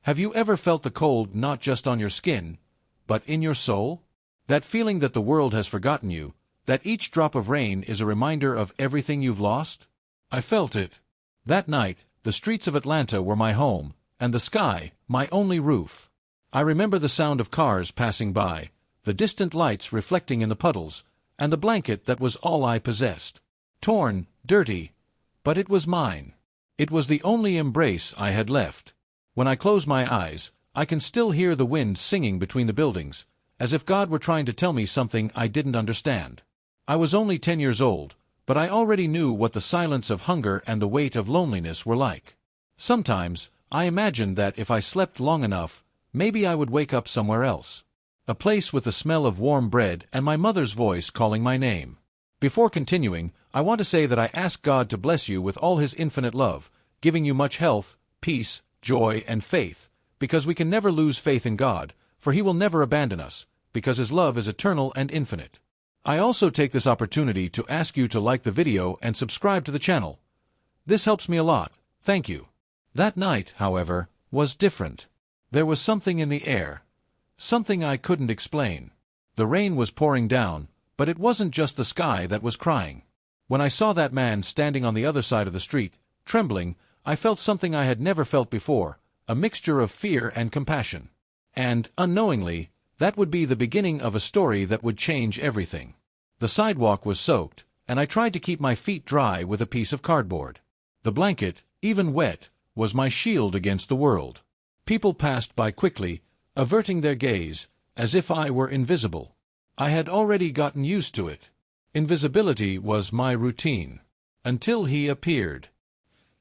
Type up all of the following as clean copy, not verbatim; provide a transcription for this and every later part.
Have you ever felt the cold not just on your skin, but in your soul? That feeling that the world has forgotten you, that each drop of rain is a reminder of everything you've lost? I felt it. That night, the streets of Atlanta were my home, and the sky, my only roof. I remember the sound of cars passing by, the distant lights reflecting in the puddles, and the blanket that was all I possessed. Torn, dirty, but it was mine. It was the only embrace I had left. When I close my eyes, I can still hear the wind singing between the buildings, as if God were trying to tell me something I didn't understand. I was only 10 years old, but I already knew what the silence of hunger and the weight of loneliness were like. Sometimes, I imagined that if I slept long enough, maybe I would wake up somewhere else. A place with the smell of warm bread and my mother's voice calling my name. Before continuing, I want to say that I ask God to bless you with all His infinite love, giving you much health, peace, joy, and faith, because we can never lose faith in God, for He will never abandon us, because His love is eternal and infinite. I also take this opportunity to ask you to like the video and subscribe to the channel. This helps me a lot, thank you. That night, however, was different. There was something in the air. Something I couldn't explain. The rain was pouring down, but it wasn't just the sky that was crying. When I saw that man standing on the other side of the street, trembling, I felt something I had never felt before, a mixture of fear and compassion. And, unknowingly, that would be the beginning of a story that would change everything. The sidewalk was soaked, and I tried to keep my feet dry with a piece of cardboard. The blanket, even wet, was my shield against the world. People passed by quickly, averting their gaze, as if I were invisible. I had already gotten used to it. Invisibility was my routine. Until he appeared.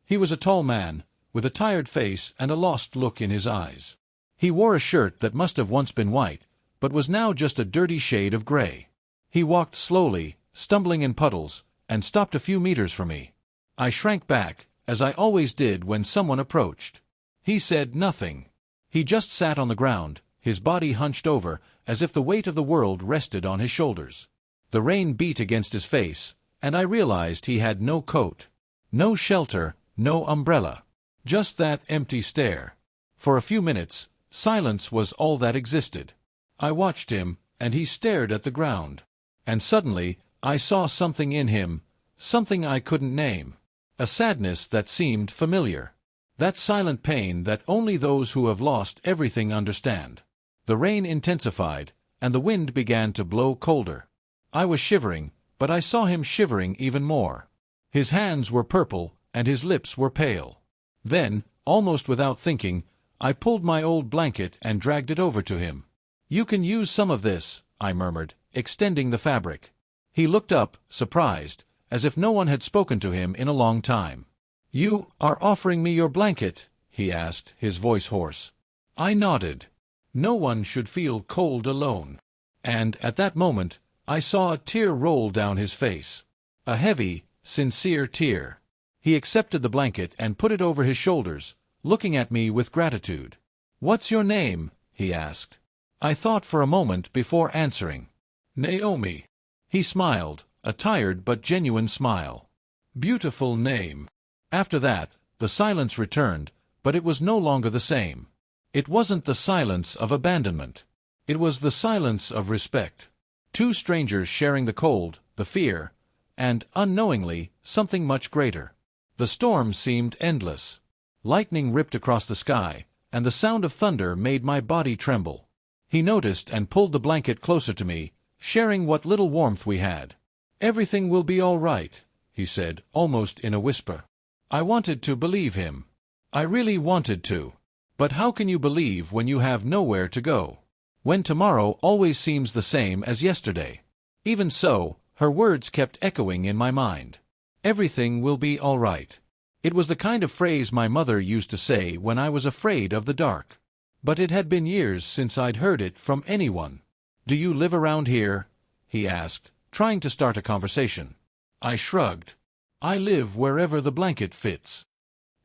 He was a tall man, with a tired face and a lost look in his eyes. He wore a shirt that must have once been white, but was now just a dirty shade of gray. He walked slowly, stumbling in puddles, and stopped a few meters from me. I shrank back, as I always did when someone approached. He said nothing. He just sat on the ground, his body hunched over, as if the weight of the world rested on his shoulders. The rain beat against his face, and I realized he had no coat. No shelter, no umbrella. Just that empty stare. For a few minutes, silence was all that existed. I watched him, and he stared at the ground. And suddenly, I saw something in him, something I couldn't name. A sadness that seemed familiar. That silent pain that only those who have lost everything understand. The rain intensified, and the wind began to blow colder. I was shivering, but I saw him shivering even more. His hands were purple, and his lips were pale. Then, almost without thinking, I pulled my old blanket and dragged it over to him. "You can use some of this," I murmured, extending the fabric. He looked up, surprised, as if no one had spoken to him in a long time. "You are offering me your blanket?" he asked, his voice hoarse. I nodded. No one should feel cold alone. And, at that moment, I saw a tear roll down his face. A heavy, sincere tear. He accepted the blanket and put it over his shoulders, looking at me with gratitude. "What's your name?" he asked. I thought for a moment before answering. "Naomi." He smiled, a tired but genuine smile. "Beautiful name." After that, the silence returned, but it was no longer the same. It wasn't the silence of abandonment. It was the silence of respect. Two strangers sharing the cold, the fear, and, unknowingly, something much greater. The storm seemed endless. Lightning ripped across the sky, and the sound of thunder made my body tremble. He noticed and pulled the blanket closer to me, sharing what little warmth we had. "Everything will be all right," he said, almost in a whisper. I wanted to believe him. I really wanted to. But how can you believe when you have nowhere to go? When tomorrow always seems the same as yesterday? Even so, her words kept echoing in my mind. "Everything will be all right." It was the kind of phrase my mother used to say when I was afraid of the dark. But it had been years since I'd heard it from anyone. "Do you live around here?" he asked, trying to start a conversation. I shrugged. "I live wherever the blanket fits."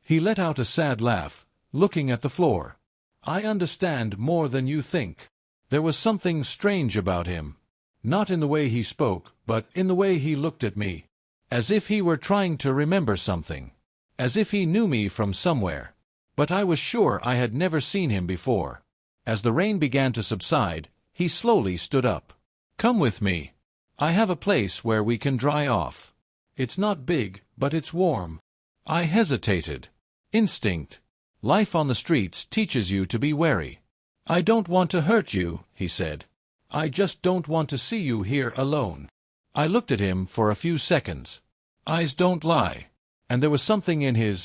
He let out a sad laugh, looking at the floor. "I understand more than you think." There was something strange about him. Not in the way he spoke, but in the way he looked at me. As if he were trying to remember something. As if he knew me from somewhere. But I was sure I had never seen him before. As the rain began to subside, he slowly stood up. "Come with me. I have a place where we can dry off. It's not big, but it's warm." I hesitated. Instinct. Life on the streets teaches you to be wary. "I don't want to hurt you," he said. "I just don't want to see you here alone." I looked at him for a few seconds. Eyes don't lie. And there was something in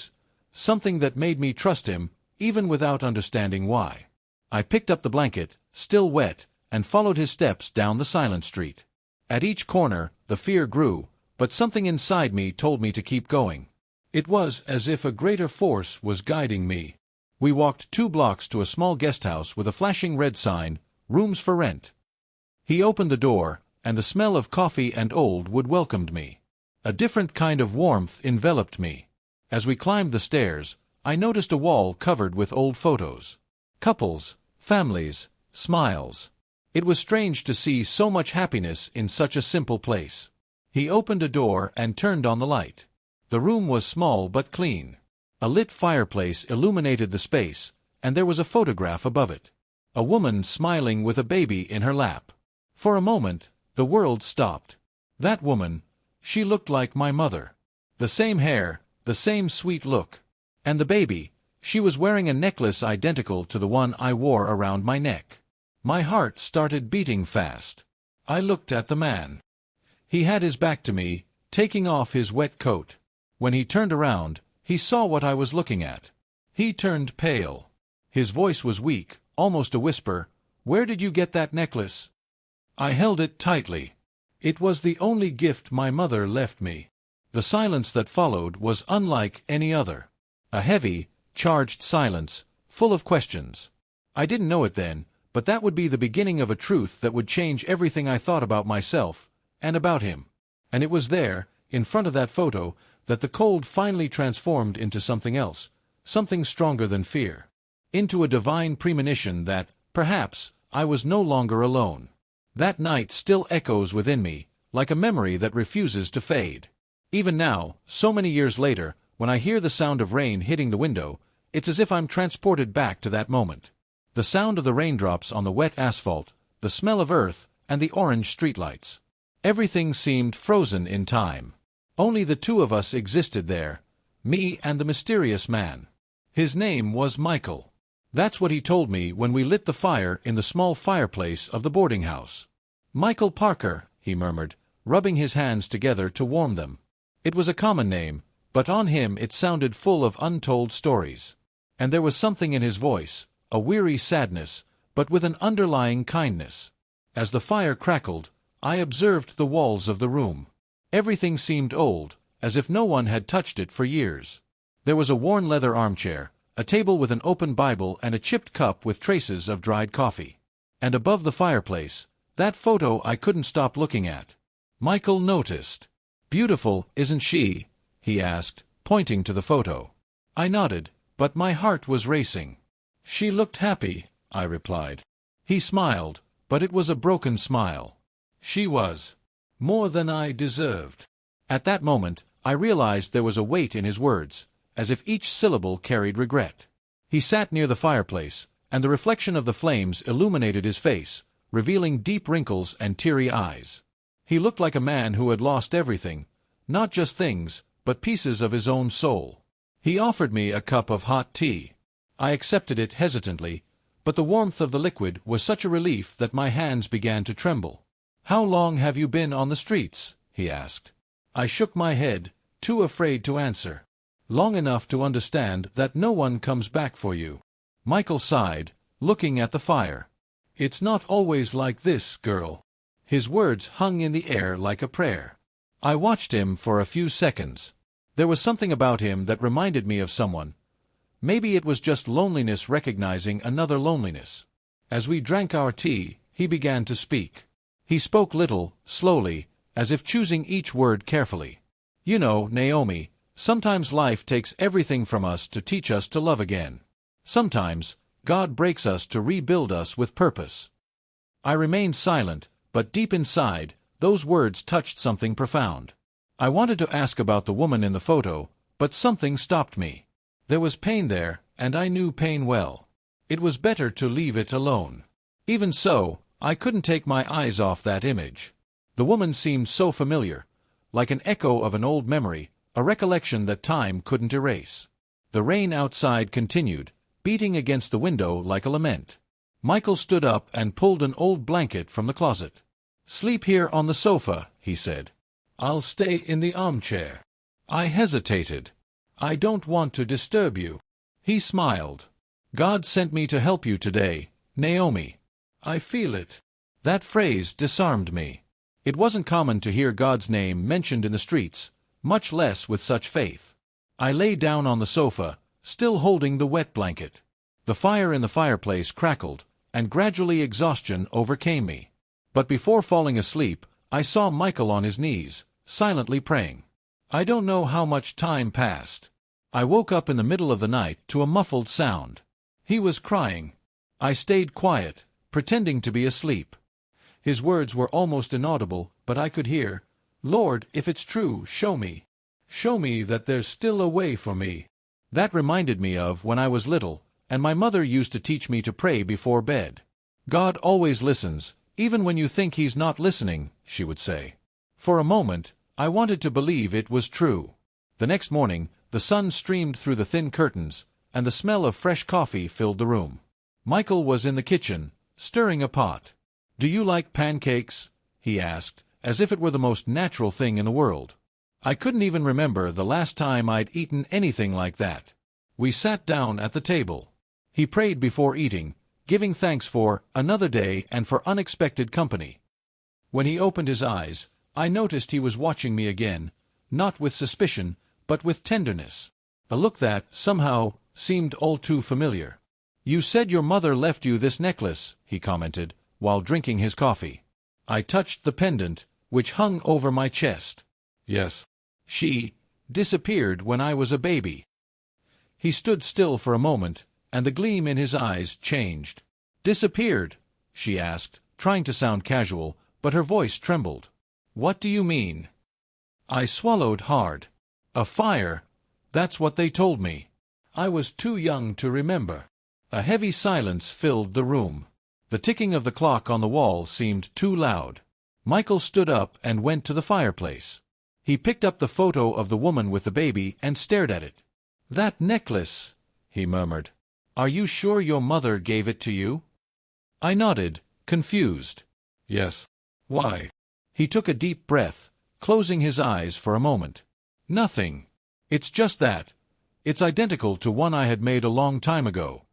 something that made me trust him, even without understanding why. I picked up the blanket, still wet, and followed his steps down the silent street. At each corner, the fear grew, but something inside me told me to keep going. It was as if a greater force was guiding me. We walked 2 blocks to a small guest house with a flashing red sign, "Rooms for Rent." He opened the door, and the smell of coffee and old wood welcomed me. A different kind of warmth enveloped me. As we climbed the stairs, I noticed a wall covered with old photos. Couples, families, smiles. It was strange to see so much happiness in such a simple place. He opened a door and turned on the light. The room was small but clean. A lit fireplace illuminated the space, and there was a photograph above it. A woman smiling with a baby in her lap. For a moment, the world stopped. That woman, she looked like my mother. The same hair, the same sweet look. And the baby, she was wearing a necklace identical to the one I wore around my neck. My heart started beating fast. I looked at the man. He had his back to me, taking off his wet coat. When he turned around, he saw what I was looking at. He turned pale. His voice was weak, almost a whisper. "Where did you get that necklace?" I held it tightly. It was the only gift my mother left me. The silence that followed was unlike any other. A heavy, charged silence, full of questions. I didn't know it then, but that would be the beginning of a truth that would change everything I thought about myself, and about him. And it was there, in front of that photo, that the cold finally transformed into something else, something stronger than fear. Into a divine premonition that, perhaps, I was no longer alone. That night still echoes within me, like a memory that refuses to fade. Even now, so many years later, when I hear the sound of rain hitting the window, it's as if I'm transported back to that moment. The sound of the raindrops on the wet asphalt, the smell of earth, and the orange streetlights. Everything seemed frozen in time. Only the 2 of us existed there, me and the mysterious man. His name was Michael. That's what he told me when we lit the fire in the small fireplace of the boarding house. "Michael Parker," he murmured, rubbing his hands together to warm them. It was a common name, but on him it sounded full of untold stories. And there was something in his voice, a weary sadness, but with an underlying kindness. As the fire crackled, I observed the walls of the room. Everything seemed old, as if no one had touched it for years. There was a worn leather armchair, a table with an open Bible and a chipped cup with traces of dried coffee. And above the fireplace, that photo I couldn't stop looking at. Michael noticed. "Beautiful, isn't she?" he asked, pointing to the photo. I nodded, but my heart was racing. "She looked happy," I replied. He smiled, but it was a broken smile. "She was. More than I deserved." At that moment, I realized there was a weight in his words, as if each syllable carried regret. He sat near the fireplace, and the reflection of the flames illuminated his face, revealing deep wrinkles and teary eyes. He looked like a man who had lost everything, not just things, but pieces of his own soul. He offered me a cup of hot tea. I accepted it hesitantly, but the warmth of the liquid was such a relief that my hands began to tremble. "How long have you been on the streets?" he asked. I shook my head, too afraid to answer. "Long enough to understand that no one comes back for you." Michael sighed, looking at the fire. "It's not always like this, girl." His words hung in the air like a prayer. I watched him for a few seconds. There was something about him that reminded me of someone. Maybe it was just loneliness recognizing another loneliness. As we drank our tea, he began to speak. He spoke little, slowly, as if choosing each word carefully. "You know, Naomi, sometimes life takes everything from us to teach us to love again. Sometimes, God breaks us to rebuild us with purpose." I remained silent, but deep inside, those words touched something profound. I wanted to ask about the woman in the photo, but something stopped me. There was pain there, and I knew pain well. It was better to leave it alone. Even so, I couldn't take my eyes off that image. The woman seemed so familiar, like an echo of an old memory, a recollection that time couldn't erase. The rain outside continued, beating against the window like a lament. Michael stood up and pulled an old blanket from the closet. "Sleep here on the sofa," he said. "I'll stay in the armchair." I hesitated. "I don't want to disturb you." He smiled. "God sent me to help you today, Naomi. I feel it." That phrase disarmed me. It wasn't common to hear God's name mentioned in the streets, much less with such faith. I lay down on the sofa, still holding the wet blanket. The fire in the fireplace crackled, and gradually exhaustion overcame me. But before falling asleep, I saw Michael on his knees, silently praying. I don't know how much time passed. I woke up in the middle of the night to a muffled sound. He was crying. I stayed quiet, pretending to be asleep. His words were almost inaudible, but I could hear, "Lord, if it's true, show me. Show me that there's still a way for me." That reminded me of when I was little, and my mother used to teach me to pray before bed. "God always listens, even when you think He's not listening," she would say. For a moment, I wanted to believe it was true. The next morning, the sun streamed through the thin curtains, and the smell of fresh coffee filled the room. Michael was in the kitchen, stirring a pot. "Do you like pancakes?" he asked, as if it were the most natural thing in the world. I couldn't even remember the last time I'd eaten anything like that. We sat down at the table. He prayed before eating, giving thanks for another day and for unexpected company. When he opened his eyes, I noticed he was watching me again, not with suspicion, but with tenderness. A look that, somehow, seemed all too familiar. "You said your mother left you this necklace," he commented, while drinking his coffee. I touched the pendant, which hung over my chest. "Yes. She disappeared when I was a baby." He stood still for a moment, and the gleam in his eyes changed. "Disappeared?" she asked, trying to sound casual, but her voice trembled. "What do you mean?" I swallowed hard. "A fire. That's what they told me. I was too young to remember." A heavy silence filled the room. The ticking of the clock on the wall seemed too loud. Michael stood up and went to the fireplace. He picked up the photo of the woman with the baby and stared at it. "That necklace," he murmured. "Are you sure your mother gave it to you?" I nodded, confused. "Yes. Why?" He took a deep breath, closing his eyes for a moment. "Nothing. It's just that. It's identical to one I had made a long time ago."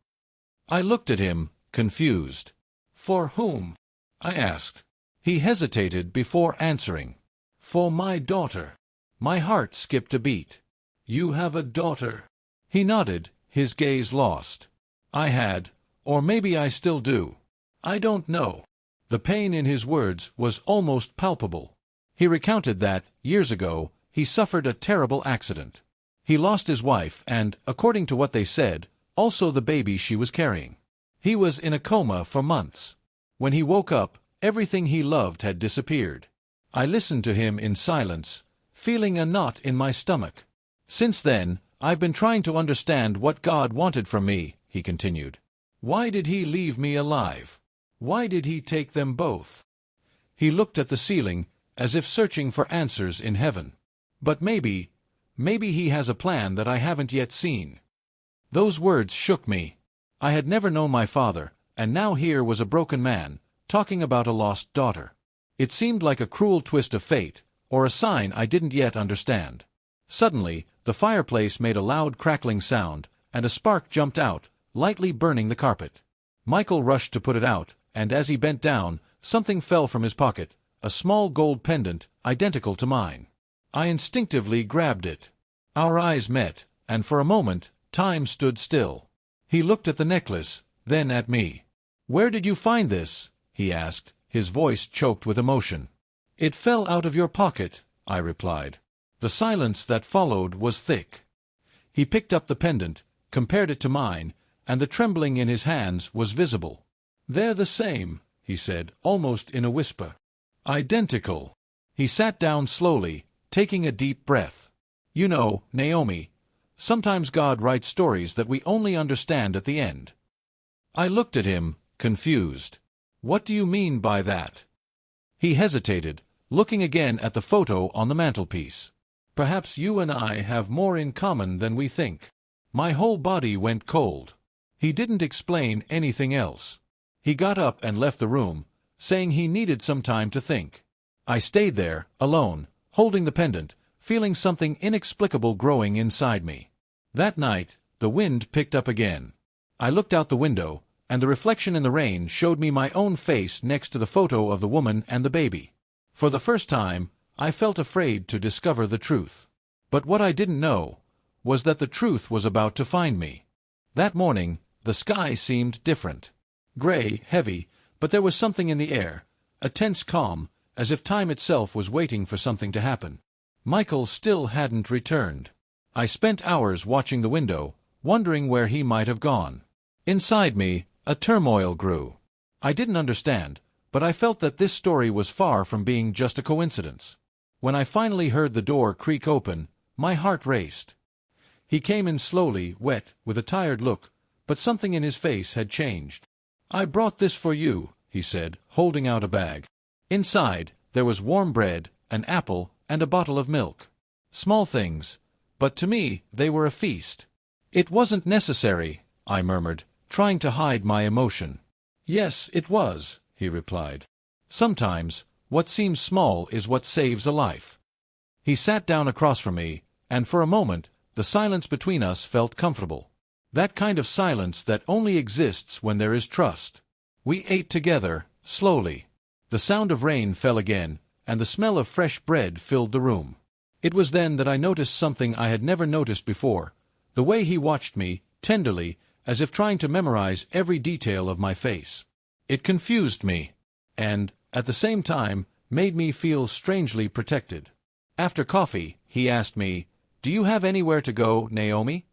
I looked at him, confused. "For whom?" I asked. He hesitated before answering. "For my daughter." My heart skipped a beat. "You have a daughter?" He nodded, his gaze lost. I had, or maybe I still do. I don't know. The pain in his words was almost palpable. He recounted that, years ago, he suffered a terrible accident. He lost his wife and, according to what they said, also the baby she was carrying. He was in a coma for months. When he woke up, everything he loved had disappeared. I listened to him in silence, feeling a knot in my stomach. "Since then, I've been trying to understand what God wanted from me," he continued. "Why did He leave me alive? Why did He take them both?" He looked at the ceiling, as if searching for answers in heaven. "But maybe He has a plan that I haven't yet seen." Those words shook me. I had never known my father, and now here was a broken man, talking about a lost daughter. It seemed like a cruel twist of fate, or a sign I didn't yet understand. Suddenly, the fireplace made a loud crackling sound, and a spark jumped out, lightly burning the carpet. Michael rushed to put it out, and as he bent down, something fell from his pocket, a small gold pendant, identical to mine. I instinctively grabbed it. Our eyes met, and for a moment, time stood still. He looked at the necklace, then at me. "Where did you find this?" he asked, his voice choked with emotion. "It fell out of your pocket," I replied. The silence that followed was thick. He picked up the pendant, compared it to mine, and the trembling in his hands was visible. "They're the same," he said, almost in a whisper. "Identical." He sat down slowly, taking a deep breath. "You know, Naomi, Sometimes God writes stories that we only understand at the end. I looked at him, confused. What do you mean by that? He hesitated, looking again at the photo on the mantelpiece. Perhaps you and I have more in common than we think. My whole body went cold. He didn't explain anything else. He got up and left the room, saying he needed some time to think. I stayed there, alone, holding the pendant, feeling something inexplicable growing inside me. That night, the wind picked up again. I looked out the window, and the reflection in the rain showed me my own face next to the photo of the woman and the baby. For the first time, I felt afraid to discover the truth. But what I didn't know was that the truth was about to find me. That morning, the sky seemed different. Gray, heavy, but there was something in the air, a tense calm, as if time itself was waiting for something to happen. Michael still hadn't returned. I spent hours watching the window, wondering where he might have gone. Inside me, a turmoil grew. I didn't understand, but I felt that this story was far from being just a coincidence. When I finally heard the door creak open, my heart raced. He came in slowly, wet, with a tired look, but something in his face had changed. "I brought this for you," he said, holding out a bag. Inside, there was warm bread, an apple, and a bottle of milk. Small things, but to me they were a feast. "It wasn't necessary," I murmured, trying to hide my emotion. "Yes, it was," he replied. "Sometimes, what seems small is what saves a life." He sat down across from me, and for a moment, the silence between us felt comfortable. That kind of silence that only exists when there is trust. We ate together, slowly. The sound of rain fell again, and the smell of fresh bread filled the room. It was then that I noticed something I had never noticed before, the way he watched me, tenderly, as if trying to memorize every detail of my face. It confused me, and, at the same time, made me feel strangely protected. After coffee, he asked me, "Do you have anywhere to go, Naomi?"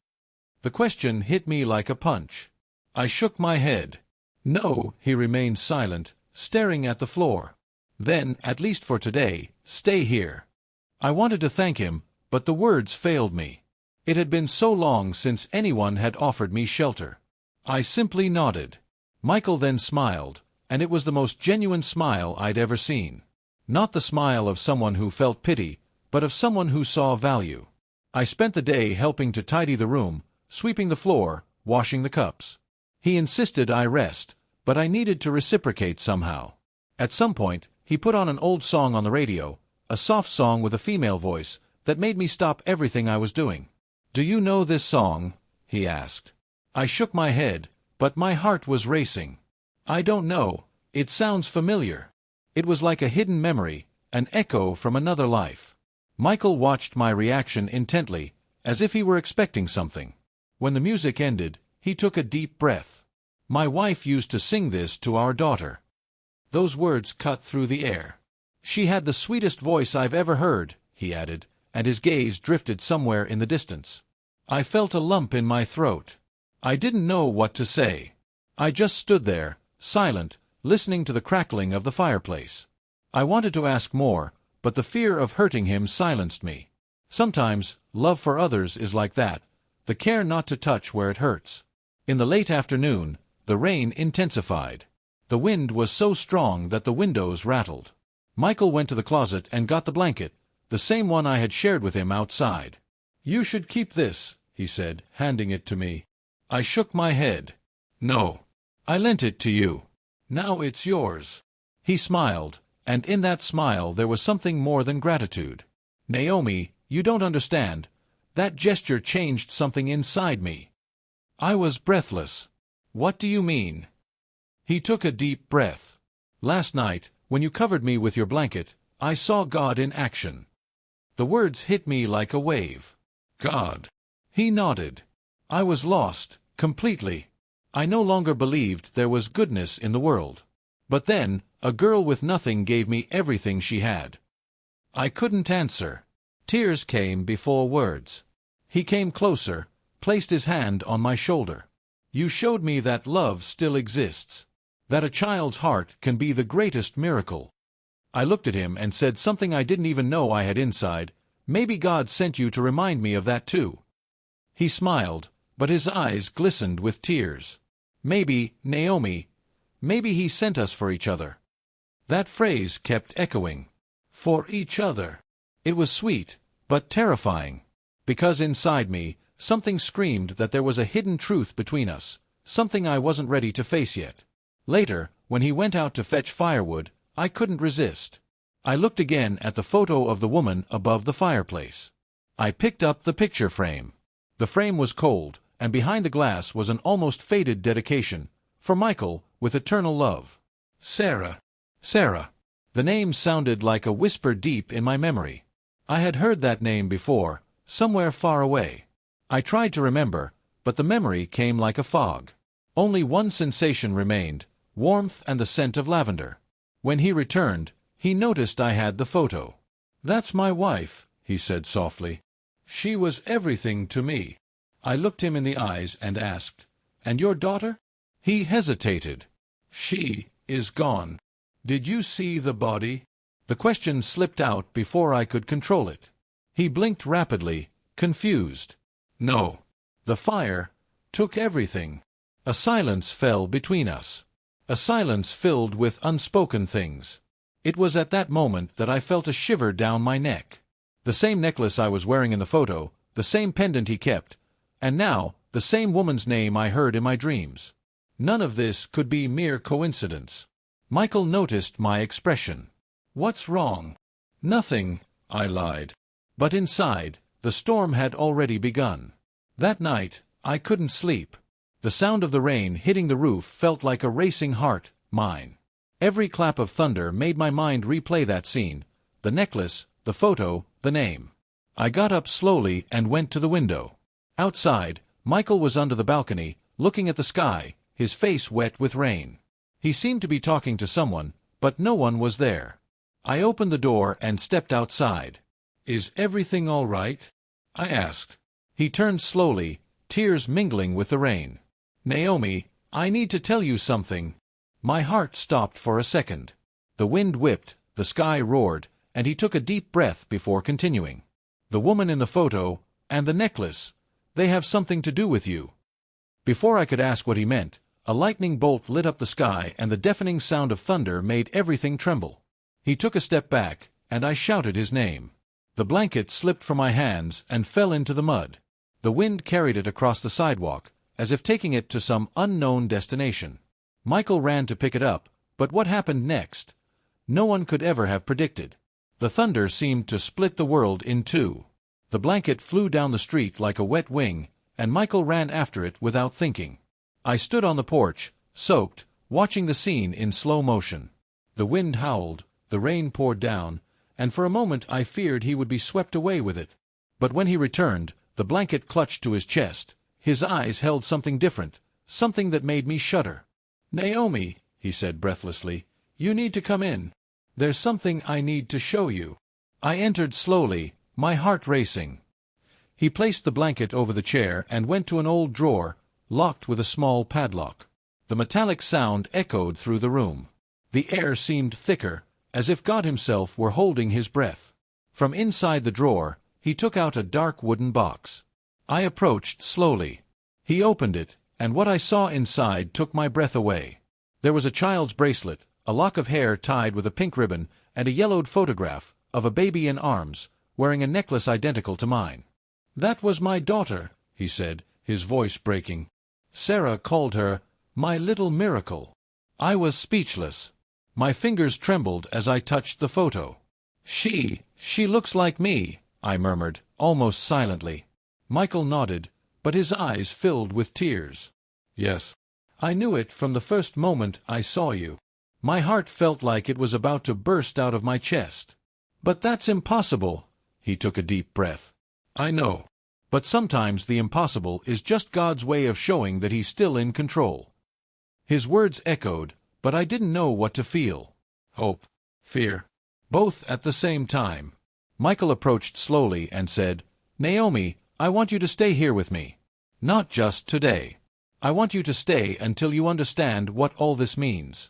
The question hit me like a punch. I shook my head. "No," he remained silent, staring at the floor. "Then, at least for today, stay here." I wanted to thank him, but the words failed me. It had been so long since anyone had offered me shelter. I simply nodded. Michael then smiled, and it was the most genuine smile I'd ever seen. Not the smile of someone who felt pity, but of someone who saw value. I spent the day helping to tidy the room, sweeping the floor, washing the cups. He insisted I rest, but I needed to reciprocate somehow. At some point, he put on an old song on the radio, a soft song with a female voice, that made me stop everything I was doing. "Do you know this song?" he asked. I shook my head, but my heart was racing. "I don't know, it sounds familiar." It was like a hidden memory, an echo from another life. Michael watched my reaction intently, as if he were expecting something. When the music ended, he took a deep breath. "My wife used to sing this to our daughter." Those words cut through the air. "She had the sweetest voice I've ever heard," he added, and his gaze drifted somewhere in the distance. I felt a lump in my throat. I didn't know what to say. I just stood there, silent, listening to the crackling of the fireplace. I wanted to ask more, but the fear of hurting him silenced me. Sometimes, love for others is like that, the care not to touch where it hurts. In the late afternoon, the rain intensified. The wind was so strong that the windows rattled. Michael went to the closet and got the blanket, the same one I had shared with him outside. "You should keep this," he said, handing it to me. I shook my head. "No. I lent it to you. Now it's yours." He smiled, and in that smile there was something more than gratitude. "Naomi, you don't understand. That gesture changed something inside me." I was breathless. "What do you mean?" He took a deep breath. "Last night, when you covered me with your blanket, I saw God in action." The words hit me like a wave. "God." He nodded. "I was lost, completely. I no longer believed there was goodness in the world. But then, a girl with nothing gave me everything she had." I couldn't answer. Tears came before words. He came closer, placed his hand on my shoulder. "You showed me that love still exists. That a child's heart can be the greatest miracle." I looked at him and said something I didn't even know I had inside. "Maybe God sent you to remind me of that too." He smiled, but his eyes glistened with tears. Maybe, Naomi, maybe he sent us for each other. That phrase kept echoing. For each other. It was sweet, but terrifying. Because inside me, something screamed that there was a hidden truth between us, something I wasn't ready to face yet. Later, when he went out to fetch firewood, I couldn't resist. I looked again at the photo of the woman above the fireplace. I picked up the picture frame. The frame was cold, and behind the glass was an almost faded dedication, "For Michael, with eternal love." Sarah. Sarah. The name sounded like a whisper deep in my memory. I had heard that name before, somewhere far away. I tried to remember, but the memory came like a fog. Only one sensation remained, warmth and the scent of lavender. When he returned, he noticed I had the photo. "That's my wife," he said softly. "She was everything to me." I looked him in the eyes and asked, "And your daughter?" He hesitated. "She is gone." "Did you see the body?" The question slipped out before I could control it. He blinked rapidly, confused. "No. The fire took everything." A silence fell between us. A silence filled with unspoken things. It was at that moment that I felt a shiver down my neck. The same necklace I was wearing in the photo, the same pendant he kept, and now the same woman's name I heard in my dreams. None of this could be mere coincidence. Michael noticed my expression. "What's wrong?" "Nothing," I lied. But inside, the storm had already begun. That night, I couldn't sleep. The sound of the rain hitting the roof felt like a racing heart, mine. Every clap of thunder made my mind replay that scene, the necklace, the photo, the name. I got up slowly and went to the window. Outside, Michael was under the balcony, looking at the sky, his face wet with rain. He seemed to be talking to someone, but no one was there. I opened the door and stepped outside. "Is everything all right?" I asked. He turned slowly, tears mingling with the rain. "Naomi, I need to tell you something." My heart stopped for a second. The wind whipped, the sky roared, and he took a deep breath before continuing. "The woman in the photo, and the necklace, they have something to do with you." Before I could ask what he meant, a lightning bolt lit up the sky and the deafening sound of thunder made everything tremble. He took a step back, and I shouted his name. The blanket slipped from my hands and fell into the mud. The wind carried it across the sidewalk, as if taking it to some unknown destination. Michael ran to pick it up, but what happened next? No one could ever have predicted. The thunder seemed to split the world in two. The blanket flew down the street like a wet wing, and Michael ran after it without thinking. I stood on the porch, soaked, watching the scene in slow motion. The wind howled, the rain poured down, and for a moment I feared he would be swept away with it. But when he returned, the blanket clutched to his chest. His eyes held something different, something that made me shudder. "Naomi," he said breathlessly, "you need to come in. There's something I need to show you." I entered slowly, my heart racing. He placed the blanket over the chair and went to an old drawer, locked with a small padlock. The metallic sound echoed through the room. The air seemed thicker, as if God himself were holding his breath. From inside the drawer, he took out a dark wooden box. I approached slowly. He opened it, and what I saw inside took my breath away. There was a child's bracelet, a lock of hair tied with a pink ribbon, and a yellowed photograph of a baby in arms, wearing a necklace identical to mine. "That was my daughter," he said, his voice breaking. "Sarah called her my little miracle." I was speechless. My fingers trembled as I touched the photo. She looks like me," I murmured, almost silently. Michael nodded, but his eyes filled with tears. "Yes. I knew it from the first moment I saw you." My heart felt like it was about to burst out of my chest. "But that's impossible." He took a deep breath. "I know. But sometimes the impossible is just God's way of showing that he's still in control." His words echoed, but I didn't know what to feel. Hope, fear, both at the same time. Michael approached slowly and said, "Naomi, I want you to stay here with me. Not just today. I want you to stay until you understand what all this means."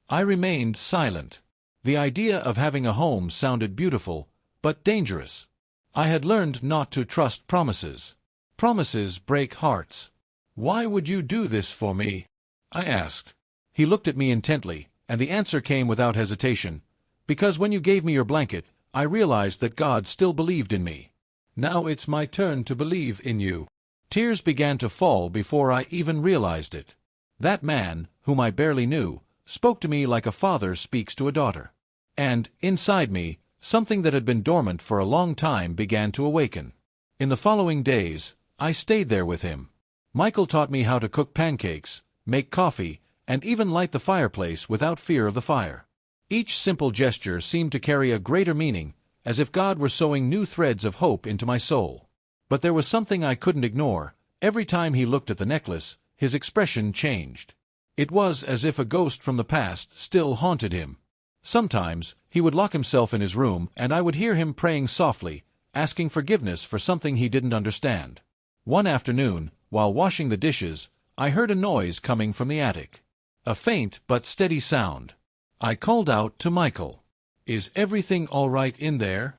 I remained silent. The idea of having a home sounded beautiful, but dangerous. I had learned not to trust promises. Promises break hearts. Why would you do this for me? I asked. He looked at me intently, and the answer came without hesitation. Because when you gave me your blanket, I realized that God still believed in me. Now it's my turn to believe in you. Tears began to fall before I even realized it. That man, whom I barely knew, spoke to me like a father speaks to a daughter. And, inside me, something that had been dormant for a long time began to awaken. In the following days, I stayed there with him. Michael taught me how to cook pancakes, make coffee, and even light the fireplace without fear of the fire. Each simple gesture seemed to carry a greater meaning, as if God were sewing new threads of hope into my soul. But there was something I couldn't ignore. Every time he looked at the necklace, his expression changed. It was as if a ghost from the past still haunted him. Sometimes, he would lock himself in his room and I would hear him praying softly, asking forgiveness for something he didn't understand. One afternoon, while washing the dishes, I heard a noise coming from the attic. A faint but steady sound. I called out to Michael. "Is everything all right in there?"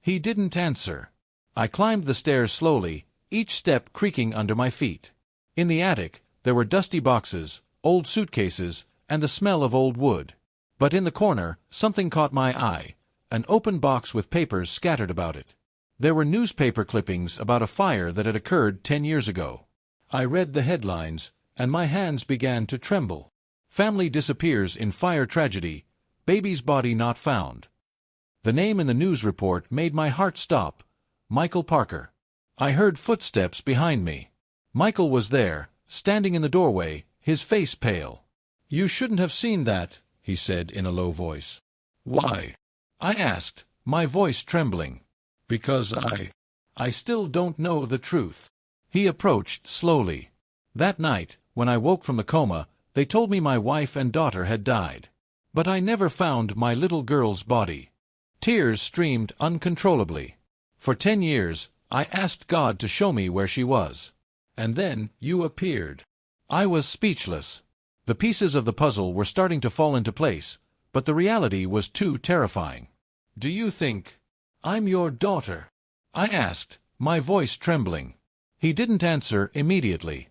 He didn't answer. I climbed the stairs slowly, each step creaking under my feet. In the attic, there were dusty boxes, old suitcases, and the smell of old wood. But in the corner, something caught my eye, an open box with papers scattered about it. There were newspaper clippings about a fire that had occurred 10 years ago. I read the headlines, and my hands began to tremble. Family disappears in fire tragedy, baby's body not found. The name in the news report made my heart stop. Michael Parker. I heard footsteps behind me. Michael was there, standing in the doorway, his face pale. "You shouldn't have seen that," he said in a low voice. "Why?" I asked, my voice trembling. "Because I still don't know the truth." He approached slowly. That night, when I woke from the coma, they told me my wife and daughter had died. But I never found my little girl's body. Tears streamed uncontrollably. For 10 years, I asked God to show me where she was. And then you appeared. I was speechless. The pieces of the puzzle were starting to fall into place, but the reality was too terrifying. "Do you think I'm your daughter?" I asked, my voice trembling. He didn't answer immediately.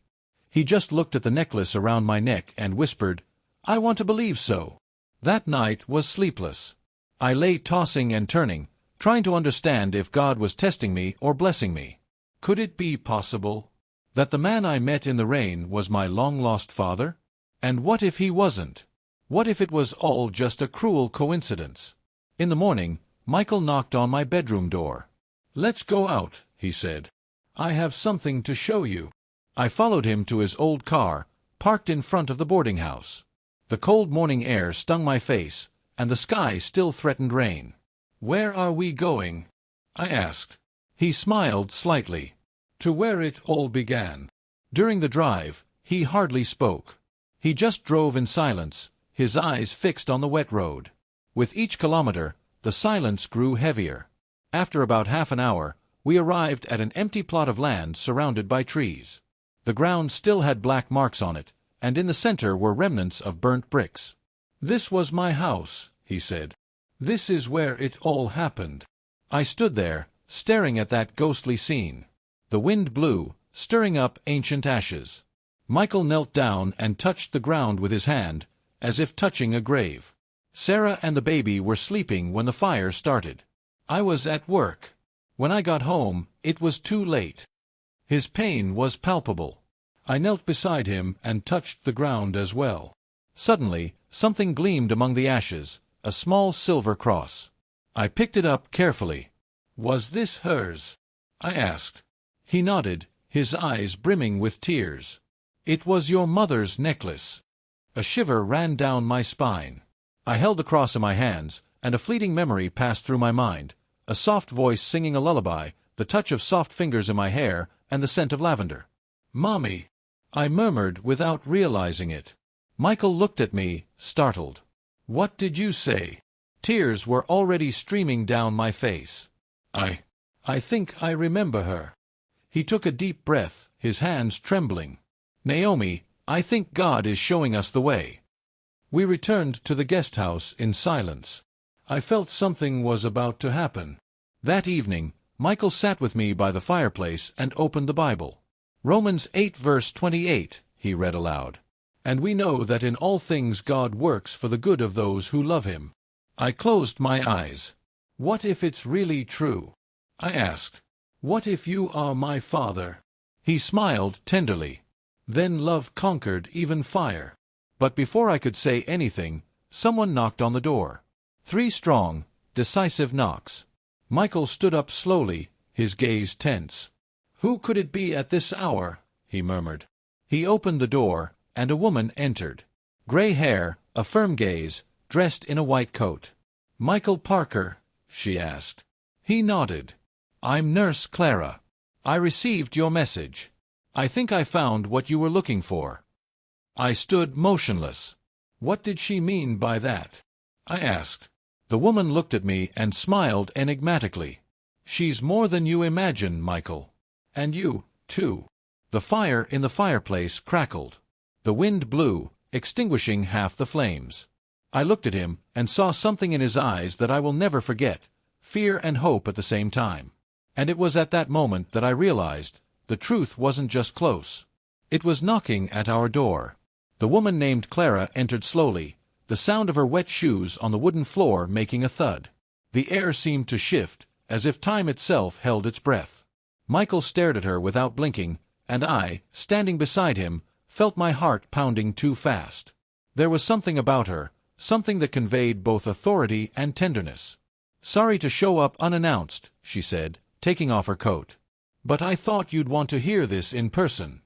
He just looked at the necklace around my neck and whispered, "I want to believe so." That night was sleepless. I lay tossing and turning, trying to understand if God was testing me or blessing me. Could it be possible that the man I met in the rain was my long-lost father? And what if he wasn't? What if it was all just a cruel coincidence? In the morning, Michael knocked on my bedroom door. "Let's go out," he said. "I have something to show you." I followed him to his old car, parked in front of the boarding house. The cold morning air stung my face, and the sky still threatened rain. "Where are we going?" I asked. He smiled slightly. "To where it all began." During the drive, he hardly spoke. He just drove in silence, his eyes fixed on the wet road. With each kilometer, the silence grew heavier. After about half an hour, we arrived at an empty plot of land surrounded by trees. The ground still had black marks on it, and in the center were remnants of burnt bricks. "This was my house," he said. "This is where it all happened." I stood there, staring at that ghostly scene. The wind blew, stirring up ancient ashes. Michael knelt down and touched the ground with his hand, as if touching a grave. Sarah and the baby were sleeping when the fire started. I was at work. When I got home, it was too late. His pain was palpable. I knelt beside him and touched the ground as well. Suddenly, something gleamed among the ashes, a small silver cross. I picked it up carefully. "Was this hers?" I asked. He nodded, his eyes brimming with tears. "It was your mother's necklace." A shiver ran down my spine. I held the cross in my hands, and a fleeting memory passed through my mind. A soft voice singing a lullaby, the touch of soft fingers in my hair, and the scent of lavender. "Mommy," I murmured without realizing it. Michael looked at me, startled. "What did you say?" Tears were already streaming down my face. I think I remember her." He took a deep breath, his hands trembling. "Naomi, I think God is showing us the way." We returned to the guest house in silence. I felt something was about to happen. That evening, Michael sat with me by the fireplace and opened the Bible. Romans 8 verse 28, he read aloud. And we know that in all things God works for the good of those who love him. I closed my eyes. What if it's really true? I asked. What if you are my father? He smiled tenderly. Then love conquered even fire. But before I could say anything, someone knocked on the door. 3 strong, decisive knocks. Michael stood up slowly, his gaze tense. Who could it be at this hour? He murmured. He opened the door, and a woman entered. Gray hair, a firm gaze, dressed in a white coat. Michael Parker? She asked. He nodded. I'm Nurse Clara. I received your message. I think I found what you were looking for. I stood motionless. What did she mean by that? I asked. The woman looked at me and smiled enigmatically. She's more than you imagine, Michael. And you, too. The fire in the fireplace crackled. The wind blew, extinguishing half the flames. I looked at him and saw something in his eyes that I will never forget, fear and hope at the same time. And it was at that moment that I realized the truth wasn't just close. It was knocking at our door. The woman named Clara entered slowly, the sound of her wet shoes on the wooden floor making a thud. The air seemed to shift, as if time itself held its breath. Michael stared at her without blinking, and I, standing beside him, felt my heart pounding too fast. There was something about her, something that conveyed both authority and tenderness. Sorry to show up unannounced, she said, taking off her coat. But I thought you'd want to hear this in person.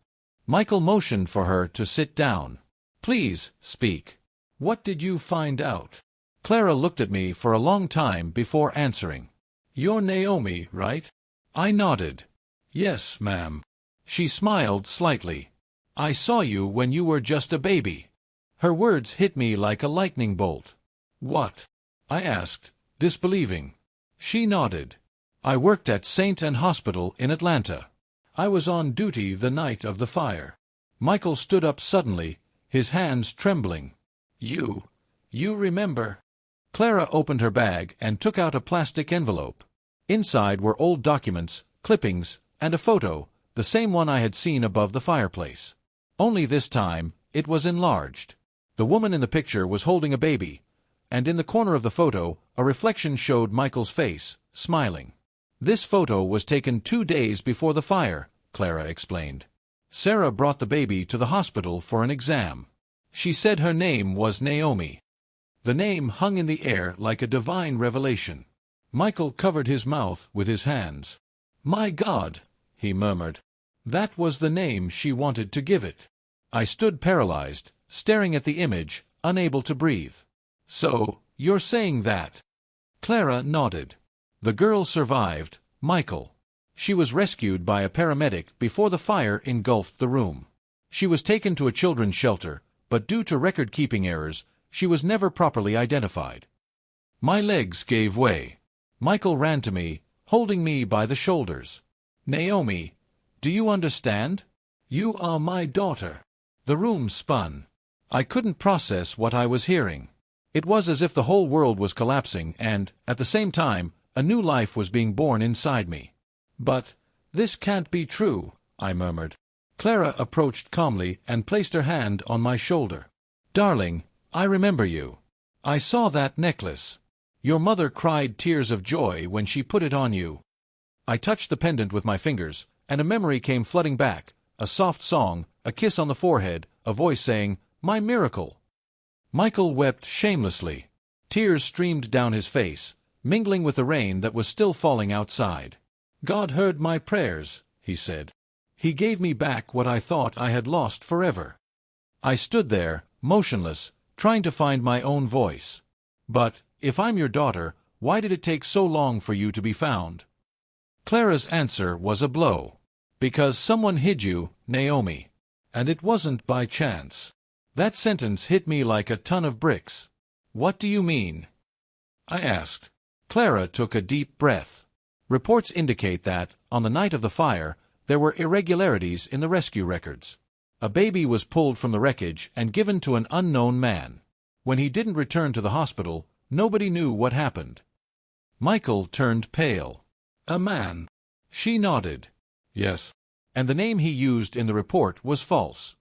Michael motioned for her to sit down. Please, speak. What did you find out? Clara looked at me for a long time before answering. You're Naomi, right? I nodded. Yes, ma'am. She smiled slightly. I saw you when you were just a baby. Her words hit me like a lightning bolt. What? I asked, disbelieving. She nodded. I worked at St. Anne Hospital in Atlanta. I was on duty the night of the fire. Michael stood up suddenly, his hands trembling. You remember? Clara opened her bag and took out a plastic envelope. Inside were old documents, clippings, and a photo, the same one I had seen above the fireplace. Only this time, it was enlarged. The woman in the picture was holding a baby, and in the corner of the photo, a reflection showed Michael's face, smiling. This photo was taken 2 days before the fire, Clara explained. Sarah brought the baby to the hospital for an exam. She said her name was Naomi. The name hung in the air like a divine revelation. Michael covered his mouth with his hands. My God, he murmured. That was the name she wanted to give it. I stood paralyzed, staring at the image, unable to breathe. So, you're saying that? Clara nodded. The girl survived, Michael. She was rescued by a paramedic before the fire engulfed the room. She was taken to a children's shelter, but due to record-keeping errors, she was never properly identified. My legs gave way. Michael ran to me, holding me by the shoulders. Naomi, do you understand? You are my daughter. The room spun. I couldn't process what I was hearing. It was as if the whole world was collapsing and, at the same time, a new life was being born inside me. But this can't be true, I murmured. Clara approached calmly and placed her hand on my shoulder. Darling, I remember you. I saw that necklace. Your mother cried tears of joy when she put it on you. I touched the pendant with my fingers, and a memory came flooding back, a soft song, a kiss on the forehead, a voice saying, "My miracle." Michael wept shamelessly. Tears streamed down his face, mingling with the rain that was still falling outside. God heard my prayers, he said. He gave me back what I thought I had lost forever. I stood there, motionless, trying to find my own voice. But, if I'm your daughter, why did it take so long for you to be found? Clara's answer was a blow. Because someone hid you, Naomi. And it wasn't by chance. That sentence hit me like a ton of bricks. What do you mean? I asked. Clara took a deep breath. Reports indicate that, on the night of the fire, there were irregularities in the rescue records. A baby was pulled from the wreckage and given to an unknown man. When he didn't return to the hospital, nobody knew what happened. Michael turned pale. A man. She nodded. Yes. And the name he used in the report was false.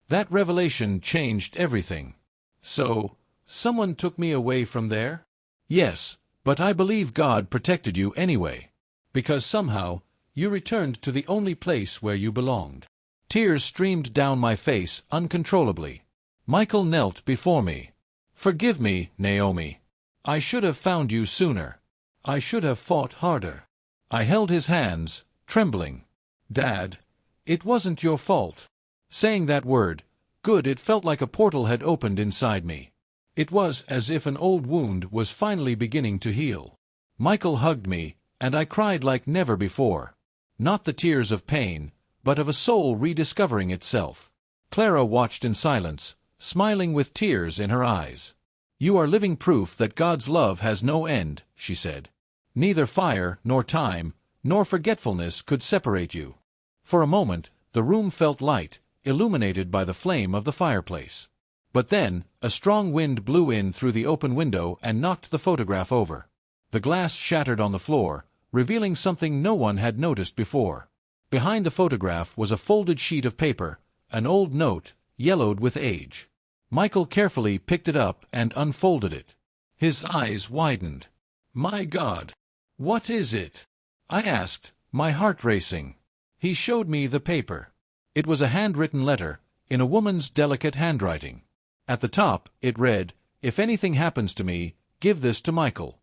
That revelation changed everything. So, someone took me away from there? Yes, but I believe God protected you anyway. Because somehow, you returned to the only place where you belonged. Tears streamed down my face uncontrollably. Michael knelt before me. Forgive me, Naomi. I should have found you sooner. I should have fought harder. I held his hands, trembling. Dad, it wasn't your fault. Saying that word, good, it felt like a portal had opened inside me. It was as if an old wound was finally beginning to heal. Michael hugged me, and I cried like never before. Not the tears of pain, but of a soul rediscovering itself. Clara watched in silence, smiling with tears in her eyes. You are living proof that God's love has no end, she said. Neither fire, nor time, nor forgetfulness could separate you. For a moment, the room felt light, illuminated by the flame of the fireplace. But then, a strong wind blew in through the open window and knocked the photograph over. The glass shattered on the floor, revealing something no one had noticed before. Behind the photograph was a folded sheet of paper, an old note, yellowed with age. Michael carefully picked it up and unfolded it. His eyes widened. My God! What is it? I asked, my heart racing. He showed me the paper. It was a handwritten letter, in a woman's delicate handwriting. At the top, it read, If anything happens to me, give this to Michael.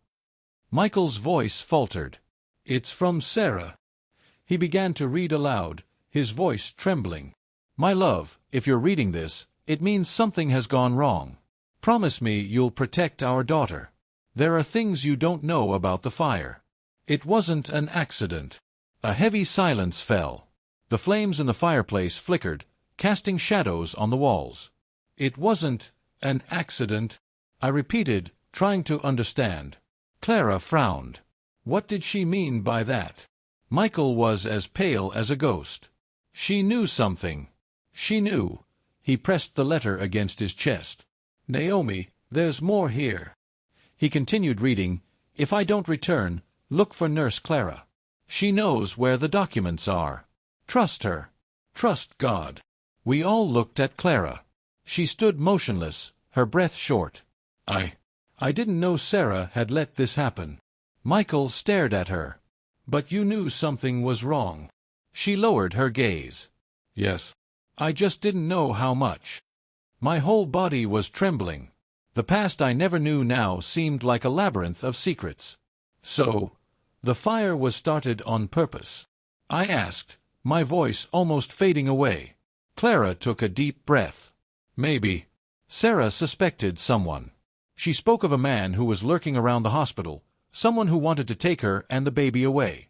Michael's voice faltered. It's from Sarah. He began to read aloud, his voice trembling. My love, if you're reading this, it means something has gone wrong. Promise me you'll protect our daughter. There are things you don't know about the fire. It wasn't an accident. A heavy silence fell. The flames in the fireplace flickered, casting shadows on the walls. It wasn't an accident, I repeated, trying to understand. Clara frowned. What did she mean by that? Michael was as pale as a ghost. She knew something. She knew. He pressed the letter against his chest. Naomi, there's more here. He continued reading, If I don't return, look for Nurse Clara. She knows where the documents are. Trust her. Trust God. We all looked at Clara. She stood motionless, her breath short. I didn't know Sarah had let this happen. Michael stared at her. But you knew something was wrong. She lowered her gaze. Yes. I just didn't know how much. My whole body was trembling. The past I never knew now seemed like a labyrinth of secrets. So, the fire was started on purpose? I asked, my voice almost fading away. Clara took a deep breath. Maybe. Sarah suspected someone. She spoke of a man who was lurking around the hospital, someone who wanted to take her and the baby away.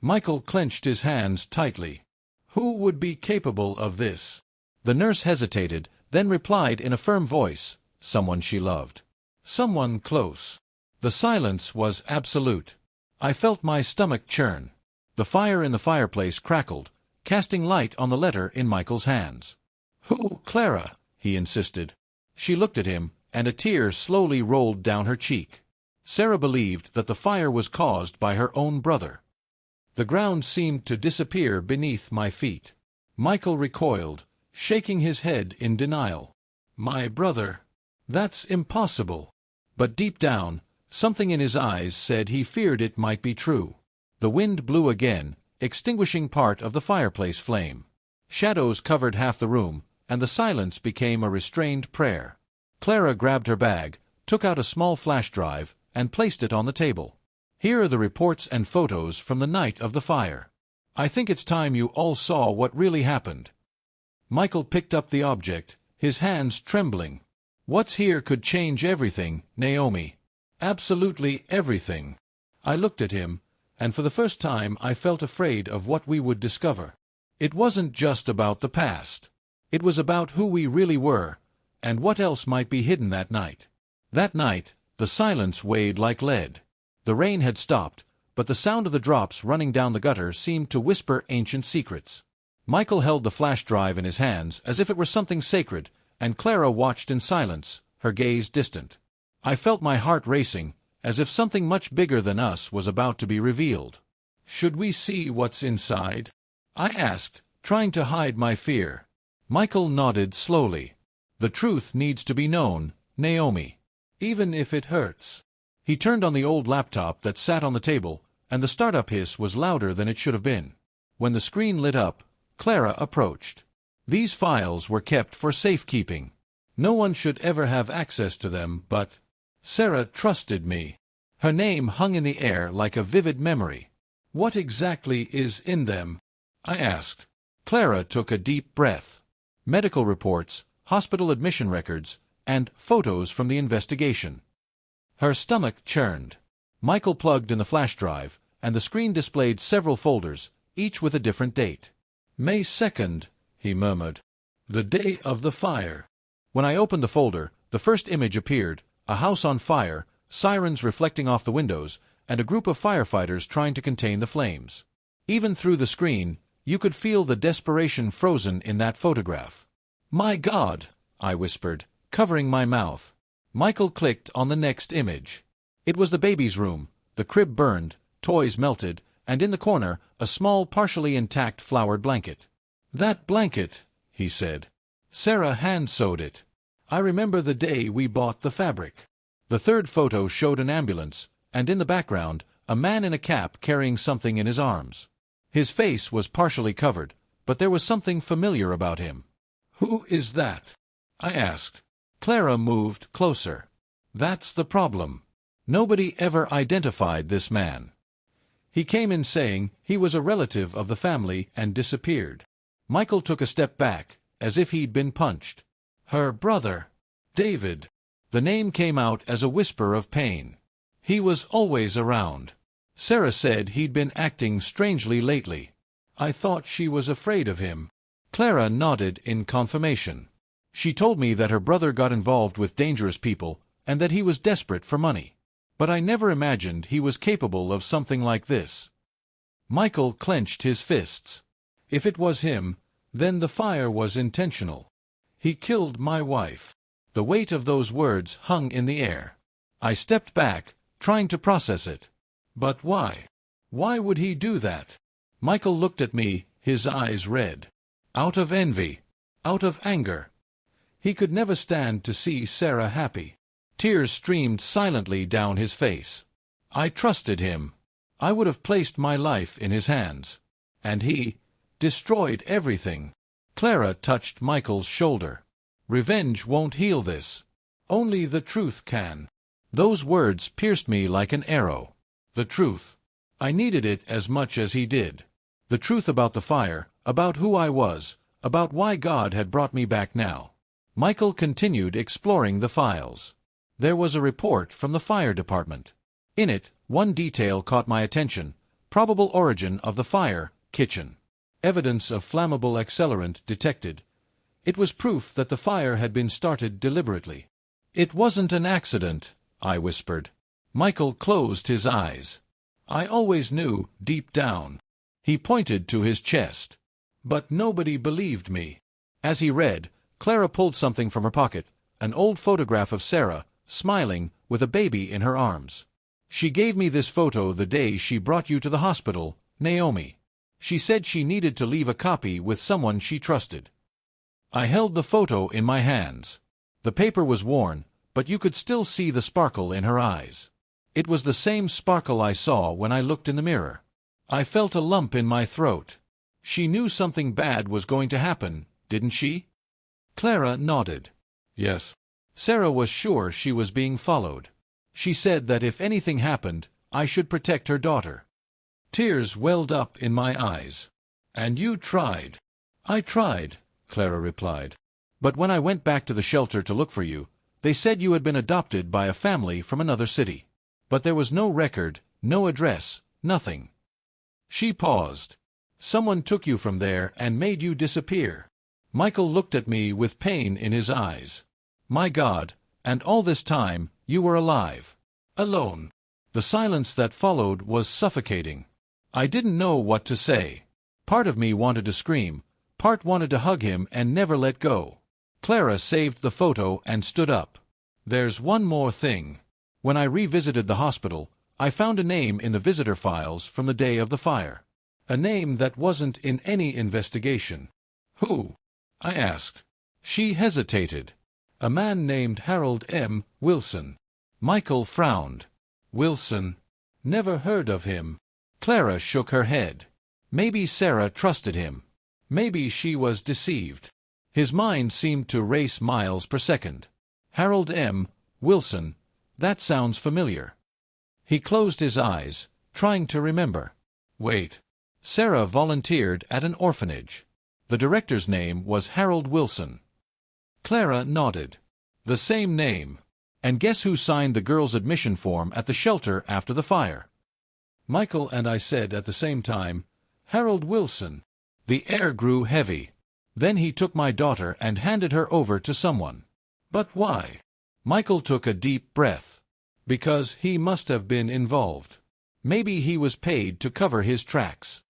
Michael clenched his hands tightly. Who would be capable of this? The nurse hesitated, then replied in a firm voice, someone she loved. Someone close. The silence was absolute. I felt my stomach churn. The fire in the fireplace crackled, casting light on the letter in Michael's hands. Who, Clara? He insisted. She looked at him, and a tear slowly rolled down her cheek. Sarah believed that the fire was caused by her own brother. The ground seemed to disappear beneath my feet. Michael recoiled, shaking his head in denial. My brother? That's impossible. But deep down, something in his eyes said he feared it might be true. The wind blew again, extinguishing part of the fireplace flame. Shadows covered half the room, and the silence became a restrained prayer. Clara grabbed her bag, took out a small flash drive, and placed it on the table. Here are the reports and photos from the night of the fire. I think it's time you all saw what really happened. Michael picked up the object, his hands trembling. What's here could change everything, Naomi. Absolutely everything. I looked at him, and for the first time I felt afraid of what we would discover. It wasn't just about the past. It was about who we really were, and what else might be hidden that night. That night, the silence weighed like lead. The rain had stopped, but the sound of the drops running down the gutter seemed to whisper ancient secrets. Michael held the flash drive in his hands as if it were something sacred, and Clara watched in silence, her gaze distant. I felt my heart racing, as if something much bigger than us was about to be revealed. Should we see what's inside? I asked, trying to hide my fear. Michael nodded slowly. The truth needs to be known, Naomi. Even if it hurts. He turned on the old laptop that sat on the table, and the startup hiss was louder than it should have been. When the screen lit up, Clara approached. These files were kept for safekeeping. No one should ever have access to them, but Sarah trusted me. Her name hung in the air like a vivid memory. What exactly is in them? I asked. Clara took a deep breath. Medical reports, hospital admission records, and photos from the investigation. Her stomach churned. Michael plugged in the flash drive, and the screen displayed several folders, each with a different date. May 2nd, he murmured. The day of the fire. When I opened the folder, the first image appeared, a house on fire, sirens reflecting off the windows, and a group of firefighters trying to contain the flames. Even through the screen, you could feel the desperation frozen in that photograph. My God, I whispered, covering my mouth. Michael clicked on the next image. It was the baby's room, the crib burned, toys melted, and in the corner, a small partially intact flowered blanket. That blanket, he said. Sarah hand-sewed it. I remember the day we bought the fabric. The third photo showed an ambulance, and in the background, a man in a cap carrying something in his arms. His face was partially covered, but there was something familiar about him. Who is that? I asked. Clara moved closer. That's the problem. Nobody ever identified this man. He came in saying he was a relative of the family and disappeared. Michael took a step back, as if he'd been punched. Her brother, David. The name came out as a whisper of pain. He was always around. Sarah said he'd been acting strangely lately. I thought she was afraid of him. Clara nodded in confirmation. She told me that her brother got involved with dangerous people and that he was desperate for money. But I never imagined he was capable of something like this. Michael clenched his fists. If it was him, then the fire was intentional. He killed my wife. The weight of those words hung in the air. I stepped back, trying to process it. But why? Why would he do that? Michael looked at me, his eyes red. Out of envy. Out of anger. He could never stand to see Sarah happy. Tears streamed silently down his face. I trusted him. I would have placed my life in his hands. And he destroyed everything. Clara touched Michael's shoulder. Revenge won't heal this. Only the truth can. Those words pierced me like an arrow. The truth. I needed it as much as he did. The truth about the fire, about who I was, about why God had brought me back now. Michael continued exploring the files. There was a report from the fire department. In it, one detail caught my attention: probable origin of the fire, kitchen. Evidence of flammable accelerant detected. It was proof that the fire had been started deliberately. It wasn't an accident, I whispered. Michael closed his eyes. I always knew, deep down. He pointed to his chest. But nobody believed me. As he read, Clara pulled something from her pocket, an old photograph of Sarah, smiling, with a baby in her arms. She gave me this photo the day she brought you to the hospital, Naomi. She said she needed to leave a copy with someone she trusted. I held the photo in my hands. The paper was worn, but you could still see the sparkle in her eyes. It was the same sparkle I saw when I looked in the mirror. I felt a lump in my throat. She knew something bad was going to happen, didn't she? Clara nodded. Yes. Sarah was sure she was being followed. She said that if anything happened, I should protect her daughter. Tears welled up in my eyes. And you tried. I tried, Clara replied. But when I went back to the shelter to look for you, they said you had been adopted by a family from another city. But there was no record, no address, nothing. She paused. Someone took you from there and made you disappear. Michael looked at me with pain in his eyes. My God, and all this time, you were alive. Alone. The silence that followed was suffocating. I didn't know what to say. Part of me wanted to scream, part wanted to hug him and never let go. Clara saved the photo and stood up. There's one more thing. When I revisited the hospital, I found a name in the visitor files from the day of the fire. A name that wasn't in any investigation. Who? I asked. She hesitated. A man named Harold M. Wilson. Michael frowned. Wilson? Never heard of him. Clara shook her head. Maybe Sarah trusted him. Maybe she was deceived. His mind seemed to race miles per second. Harold M. Wilson. That sounds familiar. He closed his eyes, trying to remember. Wait. Sarah volunteered at an orphanage. The director's name was Harold Wilson. Clara nodded. The same name. And guess who signed the girls' admission form at the shelter after the fire? Michael and I said at the same time, Harold Wilson. The air grew heavy. Then he took my daughter and handed her over to someone. But why? Michael took a deep breath. Because he must have been involved. Maybe he was paid to cover his tracks.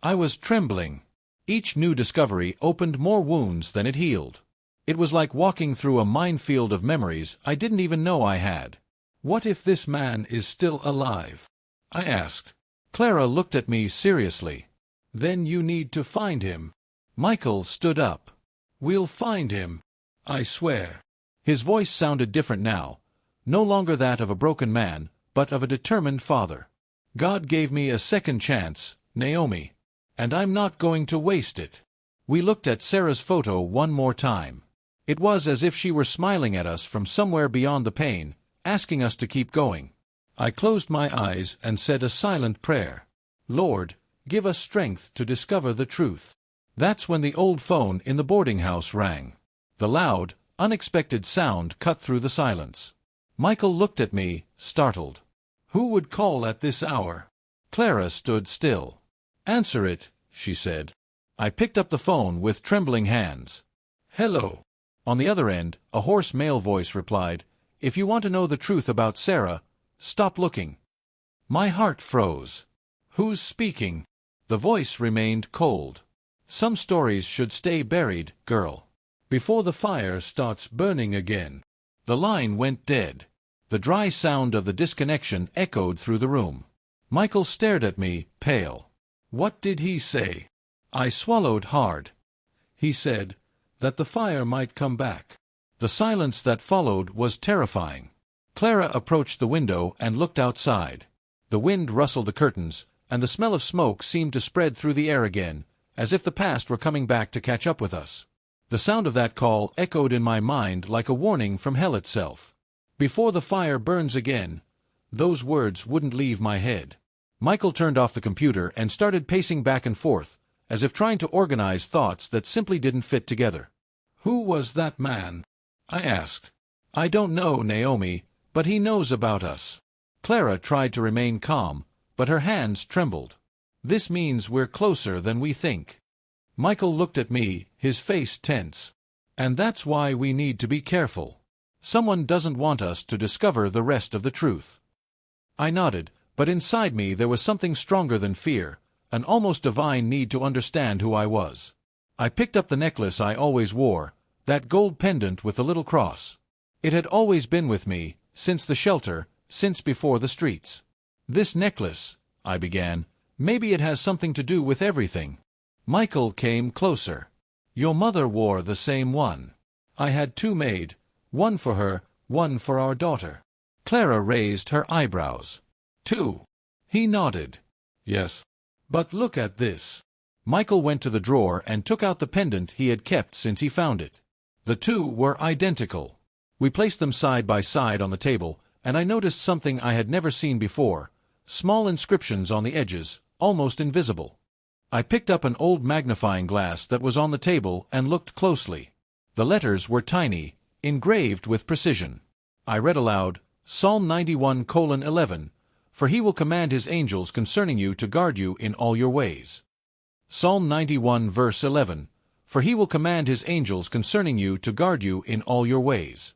I was trembling. Each new discovery opened more wounds than it healed. It was like walking through a minefield of memories I didn't even know I had. What if this man is still alive? I asked. Clara looked at me seriously. Then you need to find him. Michael stood up. We'll find him. I swear. His voice sounded different now. No longer that of a broken man, but of a determined father. God gave me a second chance, Naomi. And I'm not going to waste it. We looked at Sarah's photo one more time. It was as if she were smiling at us from somewhere beyond the pain, asking us to keep going. I closed my eyes and said a silent prayer. Lord, give us strength to discover the truth. That's when the old phone in the boarding house rang. The loud, unexpected sound cut through the silence. Michael looked at me, startled. Who would call at this hour? Clara stood still. Answer it, she said. I picked up the phone with trembling hands. Hello. On the other end, a hoarse male voice replied, If you want to know the truth about Sarah, stop looking. My heart froze. Who's speaking? The voice remained cold. Some stories should stay buried, girl. Before the fire starts burning again. The line went dead. The dry sound of the disconnection echoed through the room. Michael stared at me, pale. What did he say? I swallowed hard. He said that the fire might come back. The silence that followed was terrifying. Clara approached the window and looked outside. The wind rustled the curtains, and the smell of smoke seemed to spread through the air again, as if the past were coming back to catch up with us. The sound of that call echoed in my mind like a warning from hell itself. Before the fire burns again, those words wouldn't leave my head. Michael turned off the computer and started pacing back and forth, as if trying to organize thoughts that simply didn't fit together. Who was that man? I asked. I don't know, Naomi, but he knows about us. Clara tried to remain calm, but her hands trembled. This means we're closer than we think. Michael looked at me, his face tense. And that's why we need to be careful. Someone doesn't want us to discover the rest of the truth. I nodded, but inside me there was something stronger than fear, an almost divine need to understand who I was. I picked up the necklace I always wore, that gold pendant with the little cross. It had always been with me, since the shelter, since before the streets. This necklace, I began, maybe it has something to do with everything. Michael came closer. Your mother wore the same one. I had two made, one for her, one for our daughter. Clara raised her eyebrows. Two. He nodded. Yes. But look at this. Michael went to the drawer and took out the pendant he had kept since he found it. The two were identical. We placed them side by side on the table, and I noticed something I had never seen before, small inscriptions on the edges, almost invisible. I picked up an old magnifying glass that was on the table and looked closely. The letters were tiny, engraved with precision. I read aloud, Psalm 91:11, For he will command his angels concerning you to guard you in all your ways. Psalm 91 verse 11, For he will command his angels concerning you to guard you in all your ways.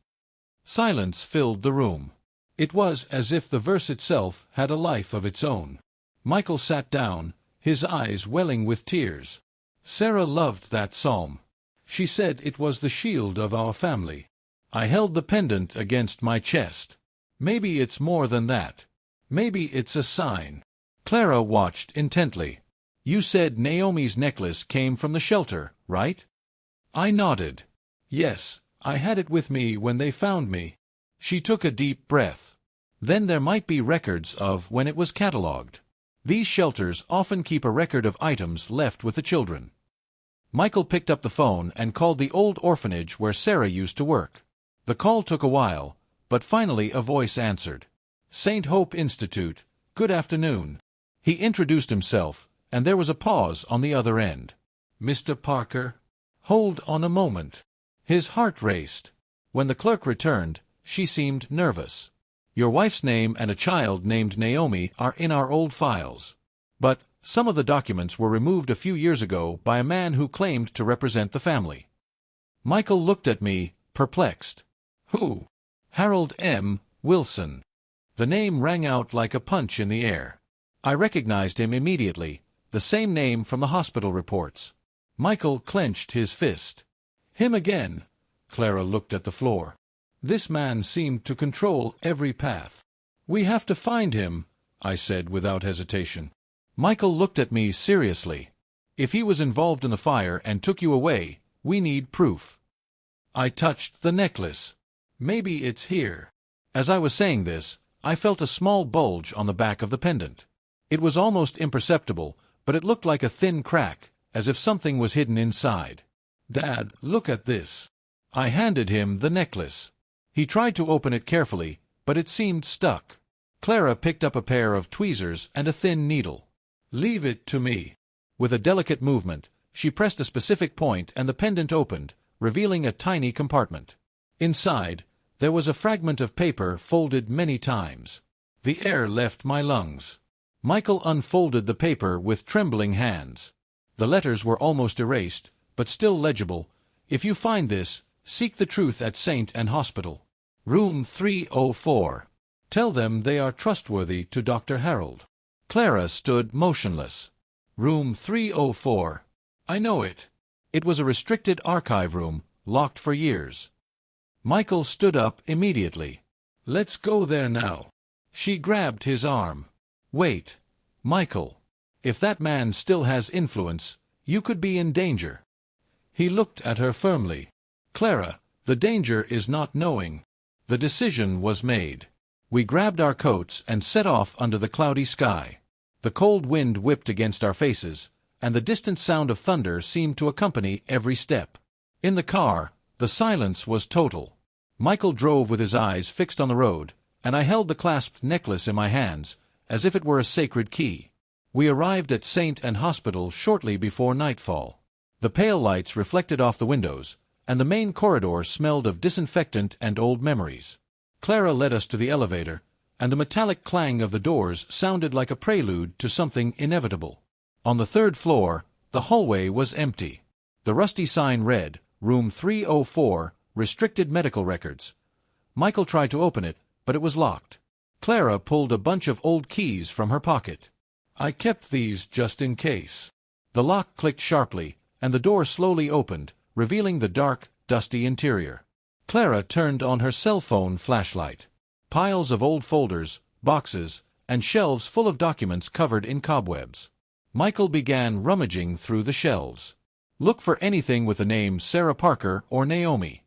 Silence filled the room. It was as if the verse itself had a life of its own. Michael sat down, his eyes welling with tears. Sarah loved that psalm. She said it was the shield of our family. I held the pendant against my chest. Maybe it's more than that. Maybe it's a sign. Clara watched intently. You said Naomi's necklace came from the shelter, right? I nodded. Yes, I had it with me when they found me. She took a deep breath. Then there might be records of when it was catalogued. These shelters often keep a record of items left with the children. Michael picked up the phone and called the old orphanage where Sarah used to work. The call took a while, but finally a voice answered. St. Hope Institute, good afternoon. He introduced himself, and there was a pause on the other end. Mr. Parker? Hold on a moment. His heart raced. When the clerk returned, she seemed nervous. Your wife's name and a child named Naomi are in our old files. But some of the documents were removed a few years ago by a man who claimed to represent the family. Michael looked at me, perplexed. Who? Harold M. Wilson. The name rang out like a punch in the air. I recognized him immediately, the same name from the hospital reports. Michael clenched his fist. Him again. Clara looked at the floor. This man seemed to control every path. We have to find him, I said without hesitation. Michael looked at me seriously. If he was involved in the fire and took you away, we need proof. I touched the necklace. Maybe it's here. As I was saying this, I felt a small bulge on the back of the pendant. It was almost imperceptible, but it looked like a thin crack, as if something was hidden inside. Dad, look at this. I handed him the necklace. He tried to open it carefully, but it seemed stuck. Clara picked up a pair of tweezers and a thin needle. Leave it to me. With a delicate movement, she pressed a specific point and the pendant opened, revealing a tiny compartment. Inside, there was a fragment of paper folded many times. The air left my lungs. Michael unfolded the paper with trembling hands. The letters were almost erased, but still legible. If you find this, seek the truth at St. Anne Hospital. Room 304. Tell them they are trustworthy to Dr. Harold. Clara stood motionless. Room 304. I know it. It was a restricted archive room, locked for years. Michael stood up immediately. Let's go there now. She grabbed his arm. Wait, Michael. If that man still has influence, you could be in danger. He looked at her firmly. Clara, the danger is not knowing. The decision was made. We grabbed our coats and set off under the cloudy sky. The cold wind whipped against our faces, and the distant sound of thunder seemed to accompany every step. In the car, the silence was total. Michael drove with his eyes fixed on the road, and I held the clasped necklace in my hands, as if it were a sacred key. We arrived at St. Anne Hospital shortly before nightfall. The pale lights reflected off the windows, and the main corridor smelled of disinfectant and old memories. Clara led us to the elevator, and the metallic clang of the doors sounded like a prelude to something inevitable. On the third floor, the hallway was empty. The rusty sign read, Room 304, Restricted Medical Records. Michael tried to open it, but it was locked. Clara pulled a bunch of old keys from her pocket. I kept these just in case. The lock clicked sharply, and the door slowly opened, revealing the dark, dusty interior. Clara turned on her cell phone flashlight. Piles of old folders, boxes, and shelves full of documents covered in cobwebs. Michael began rummaging through the shelves. Look for anything with the name Sarah Parker or Naomi.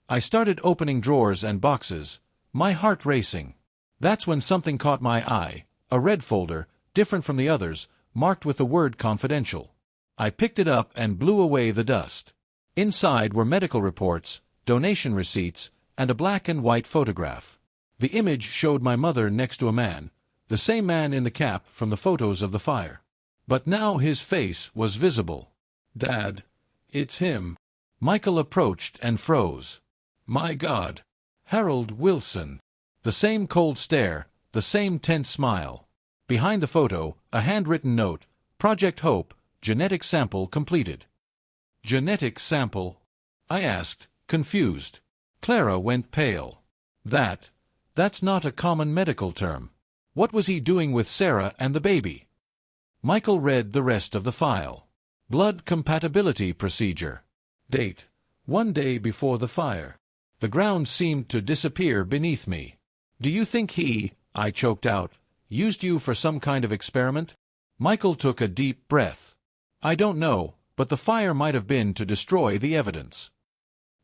I started opening drawers and boxes, my heart racing. That's when something caught my eye, a red folder, different from the others, marked with the word confidential. I picked it up and blew away the dust. Inside were medical reports, donation receipts, and a black and white photograph. The image showed my mother next to a man, the same man in the cap from the photos of the fire. But now his face was visible. Dad, it's him. Michael approached and froze. My God. Harold Wilson. The same cold stare, the same tense smile. Behind the photo, a handwritten note, Project Hope, genetic sample completed. Genetic sample? I asked, confused. Clara went pale. That's not a common medical term. What was he doing with Sarah and the baby? Michael read the rest of the file. Blood compatibility procedure. Date: 1 day before the fire. The ground seemed to disappear beneath me. Do you think he, I choked out, Used you for some kind of experiment? Michael took a deep breath. I don't know, but the fire might have been to destroy the evidence.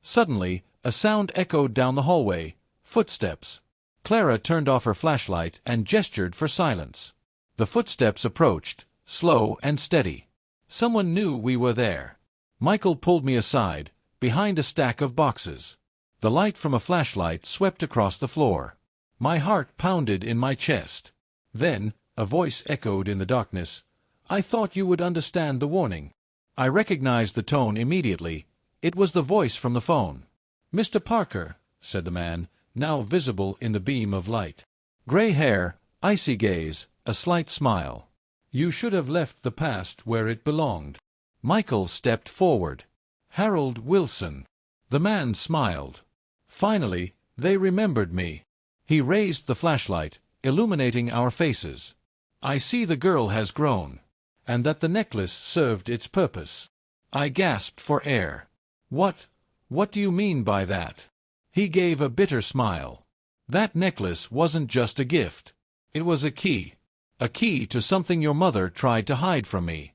Suddenly, a sound echoed down the hallway. Footsteps. Clara turned off her flashlight and gestured for silence. The footsteps approached, slow and steady. Someone knew we were there. Michael pulled me aside, behind a stack of boxes. The light from a flashlight swept across the floor. My heart pounded in my chest. Then, a voice echoed in the darkness. I thought you would understand the warning. I recognized the tone immediately. It was the voice from the phone. Mr. Parker, said the man, now visible in the beam of light. Gray hair, icy gaze, a slight smile. You should have left the past where it belonged. Michael stepped forward. Harold Wilson. The man smiled. Finally, they remembered me. He raised the flashlight, illuminating our faces. I see the girl has grown, and that the necklace served its purpose. I gasped for air. What do you mean by that? He gave a bitter smile. That necklace wasn't just a gift. It was a key to something your mother tried to hide from me.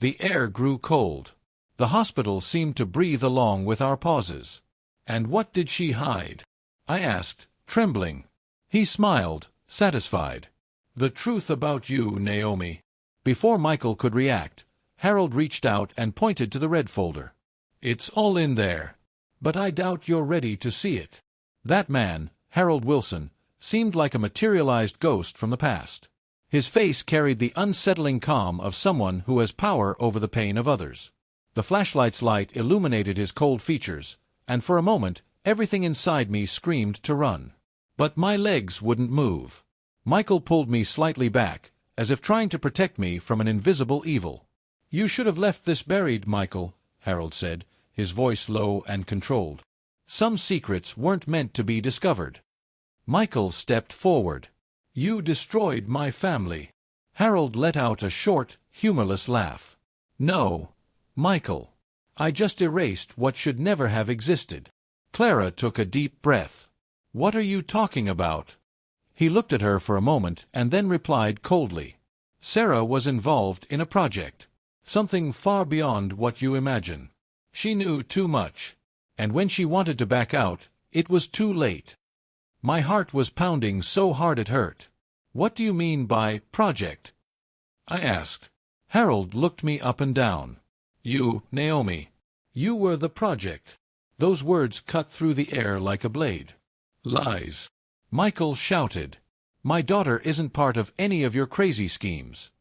The air grew cold. The hospital seemed to breathe along with our pauses. And what did she hide? I asked, trembling. He smiled, satisfied. The truth about you, Naomi. Before Michael could react, Harold reached out and pointed to the red folder. It's all in there. But I doubt you're ready to see it. That man, Harold Wilson, seemed like a materialized ghost from the past. His face carried the unsettling calm of someone who has power over the pain of others. The flashlight's light illuminated his cold features, and for a moment, everything inside me screamed to run. But my legs wouldn't move. Michael pulled me slightly back, as if trying to protect me from an invisible evil. You should have left this buried, Michael, Harold said, his voice low and controlled. Some secrets weren't meant to be discovered. Michael stepped forward. You destroyed my family. Harold let out a short, humorless laugh. No, Michael. I just erased what should never have existed. Clara took a deep breath. What are you talking about? He looked at her for a moment and then replied coldly. Sarah was involved in a project. Something far beyond what you imagine. She knew too much. And when she wanted to back out, it was too late. My heart was pounding so hard it hurt. What do you mean by project? I asked. Harold looked me up and down. You, Naomi. You were the project. Those words cut through the air like a blade. Lies. Michael shouted. My daughter isn't part of any of your crazy schemes.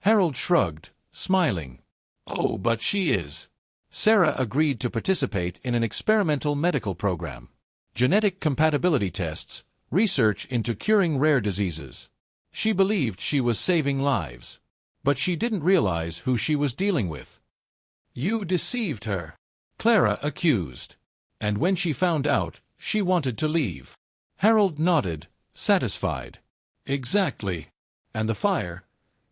Harold shrugged, smiling. Oh, but she is. Sarah agreed to participate in an experimental medical program. Genetic compatibility tests, research into curing rare diseases. She believed she was saving lives. But she didn't realize who she was dealing with. You deceived her, Clara accused. And when she found out, she wanted to leave. Harold nodded, satisfied. Exactly. And the fire?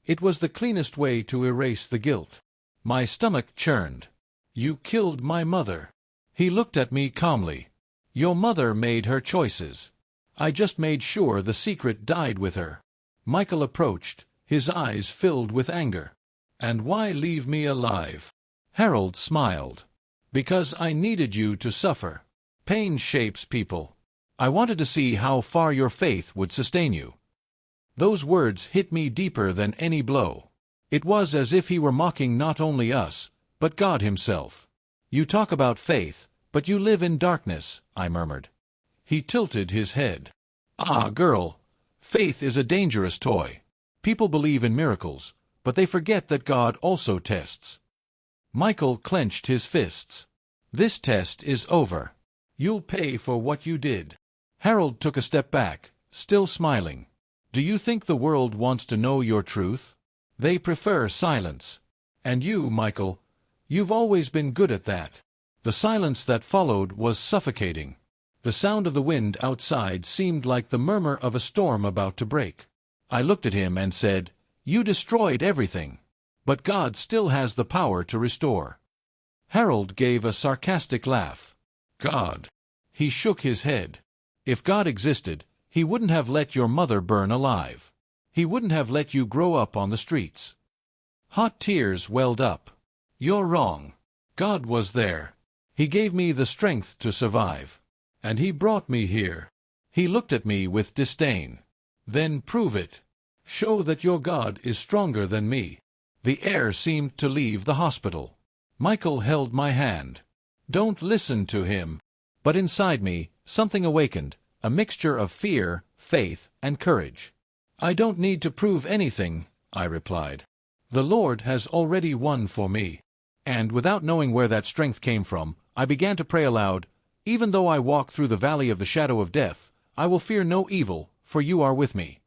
It was the cleanest way to erase the guilt. My stomach churned. You killed my mother. He looked at me calmly. Your mother made her choices. I just made sure the secret died with her. Michael approached, his eyes filled with anger. And why leave me alive? Harold smiled. Because I needed you to suffer. Pain shapes people. I wanted to see how far your faith would sustain you. Those words hit me deeper than any blow. It was as if he were mocking not only us, but God himself. You talk about faith, but you live in darkness, I murmured. He tilted his head. Ah, girl, faith is a dangerous toy. People believe in miracles, but they forget that God also tests. Michael clenched his fists. This test is over. You'll pay for what you did. Harold took a step back, still smiling. Do you think the world wants to know your truth? They prefer silence. And you, Michael, you've always been good at that. The silence that followed was suffocating. The sound of the wind outside seemed like the murmur of a storm about to break. I looked at him and said, You destroyed everything. But God still has the power to restore. Harold gave a sarcastic laugh. God. He shook his head. If God existed, he wouldn't have let your mother burn alive. He wouldn't have let you grow up on the streets. Hot tears welled up. You're wrong. God was there. He gave me the strength to survive. And He brought me here. He looked at me with disdain. Then prove it. Show that your God is stronger than me. The air seemed to leave the hospital. Michael held my hand. Don't listen to him. But inside me, something awakened, a mixture of fear, faith, and courage. I don't need to prove anything, I replied. The Lord has already won for me. And without knowing where that strength came from, I began to pray aloud, Even though I walk through the valley of the shadow of death, I will fear no evil, for you are with me.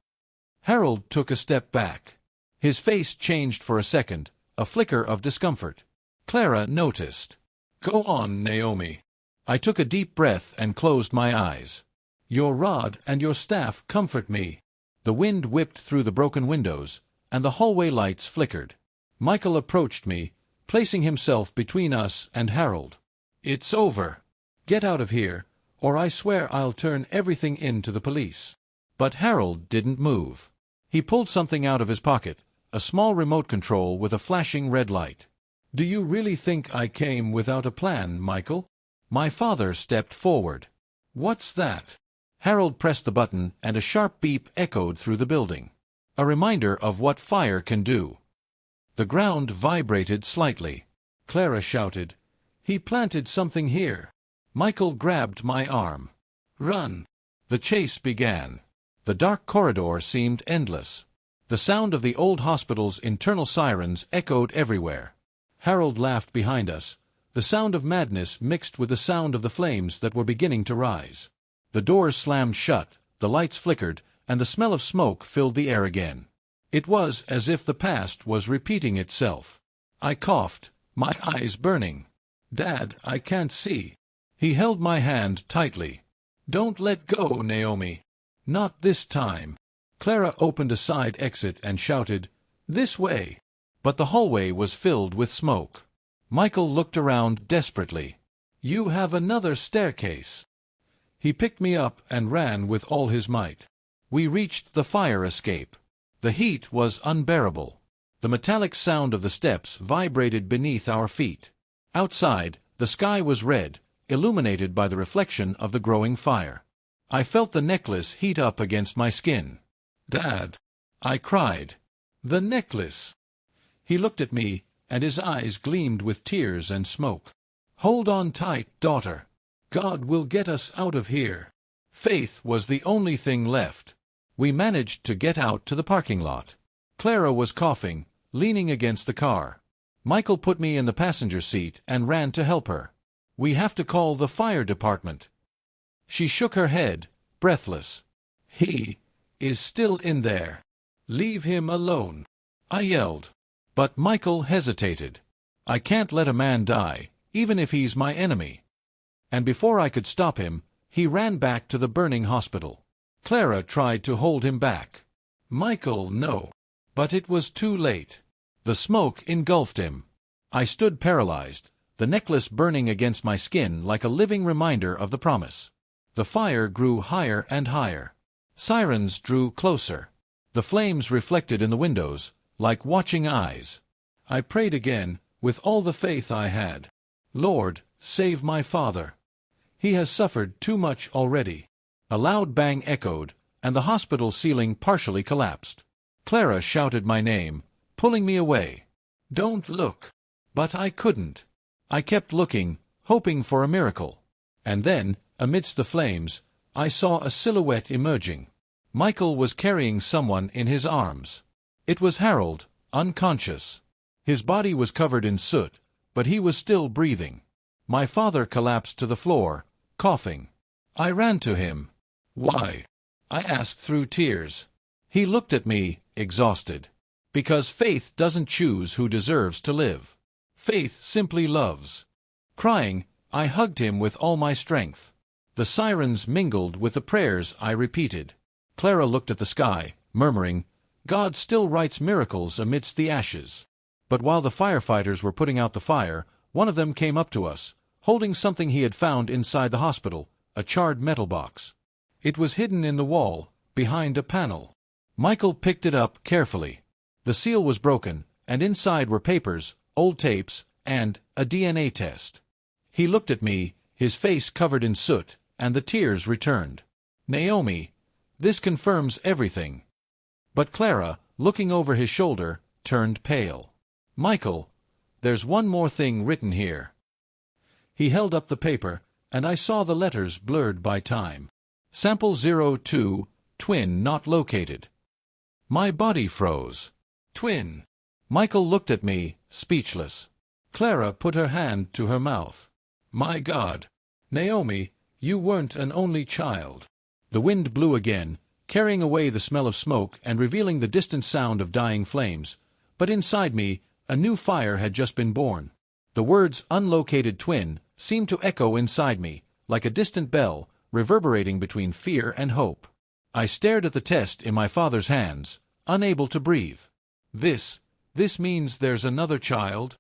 Harold took a step back. His face changed for a second, a flicker of discomfort. Clara noticed. Go on, Naomi. I took a deep breath and closed my eyes. Your rod and your staff comfort me. The wind whipped through the broken windows, and the hallway lights flickered. Michael approached me, placing himself between us and Harold. It's over. Get out of here, or I swear I'll turn everything in to the police. But Harold didn't move. He pulled something out of his pocket, a small remote control with a flashing red light. Do you really think I came without a plan, Michael? My father stepped forward. What's that? Harold pressed the button, and a sharp beep echoed through the building. A reminder of what fire can do. The ground vibrated slightly. Clara shouted, He planted something here. Michael grabbed my arm. Run! The chase began. The dark corridor seemed endless. The sound of the old hospital's internal sirens echoed everywhere. Harold laughed behind us, the sound of madness mixed with the sound of the flames that were beginning to rise. The doors slammed shut, the lights flickered, and the smell of smoke filled the air again. It was as if the past was repeating itself. I coughed, my eyes burning. Dad, I can't see. He held my hand tightly. Don't let go, Naomi. Not this time. Clara opened a side exit and shouted, This way. But the hallway was filled with smoke. Michael looked around desperately. You have another staircase. He picked me up and ran with all his might. We reached the fire escape. The heat was unbearable. The metallic sound of the steps vibrated beneath our feet. Outside, the sky was red, illuminated by the reflection of the growing fire. I felt the necklace heat up against my skin. Dad! I cried. The necklace! He looked at me, and his eyes gleamed with tears and smoke. Hold on tight, daughter. God will get us out of here. Faith was the only thing left. We managed to get out to the parking lot. Clara was coughing, leaning against the car. Michael put me in the passenger seat and ran to help her. We have to call the fire department. She shook her head, breathless. He is still in there. Leave him alone. I yelled. But Michael hesitated. I can't let a man die, even if he's my enemy. And before I could stop him, he ran back to the burning hospital. Clara tried to hold him back. Michael, no. But it was too late. The smoke engulfed him. I stood paralyzed, the necklace burning against my skin like a living reminder of the promise. The fire grew higher and higher. Sirens drew closer. The flames reflected in the windows, like watching eyes. I prayed again, with all the faith I had. Lord, save my father. He has suffered too much already. A loud bang echoed, and the hospital ceiling partially collapsed. Clara shouted my name, pulling me away. Don't look. But I couldn't. I kept looking, hoping for a miracle. And then, amidst the flames, I saw a silhouette emerging. Michael was carrying someone in his arms. It was Harold, unconscious. His body was covered in soot, but he was still breathing. My father collapsed to the floor, coughing. I ran to him. Why? I asked through tears. He looked at me, exhausted. Because faith doesn't choose who deserves to live. Faith simply loves. Crying, I hugged him with all my strength. The sirens mingled with the prayers I repeated. Clara looked at the sky, murmuring, God still writes miracles amidst the ashes. But while the firefighters were putting out the fire, one of them came up to us, holding something he had found inside the hospital, a charred metal box. It was hidden in the wall, behind a panel. Michael picked it up carefully. The seal was broken, and inside were papers, old tapes, and a DNA test. He looked at me, his face covered in soot, and the tears returned. "Naomi, this confirms everything." But Clara, looking over his shoulder, turned pale. "Michael, there's one more thing written here." He held up the paper, and I saw the letters blurred by time. Sample 02, twin not located. My body froze. Twin. Michael looked at me, speechless. Clara put her hand to her mouth. "My God. Naomi, you weren't an only child." The wind blew again, carrying away the smell of smoke and revealing the distant sound of dying flames, but inside me, a new fire had just been born. The words "unlocated twin" seemed to echo inside me, like a distant bell, reverberating between fear and hope. I stared at the test in my father's hands, unable to breathe. This means there's another child?"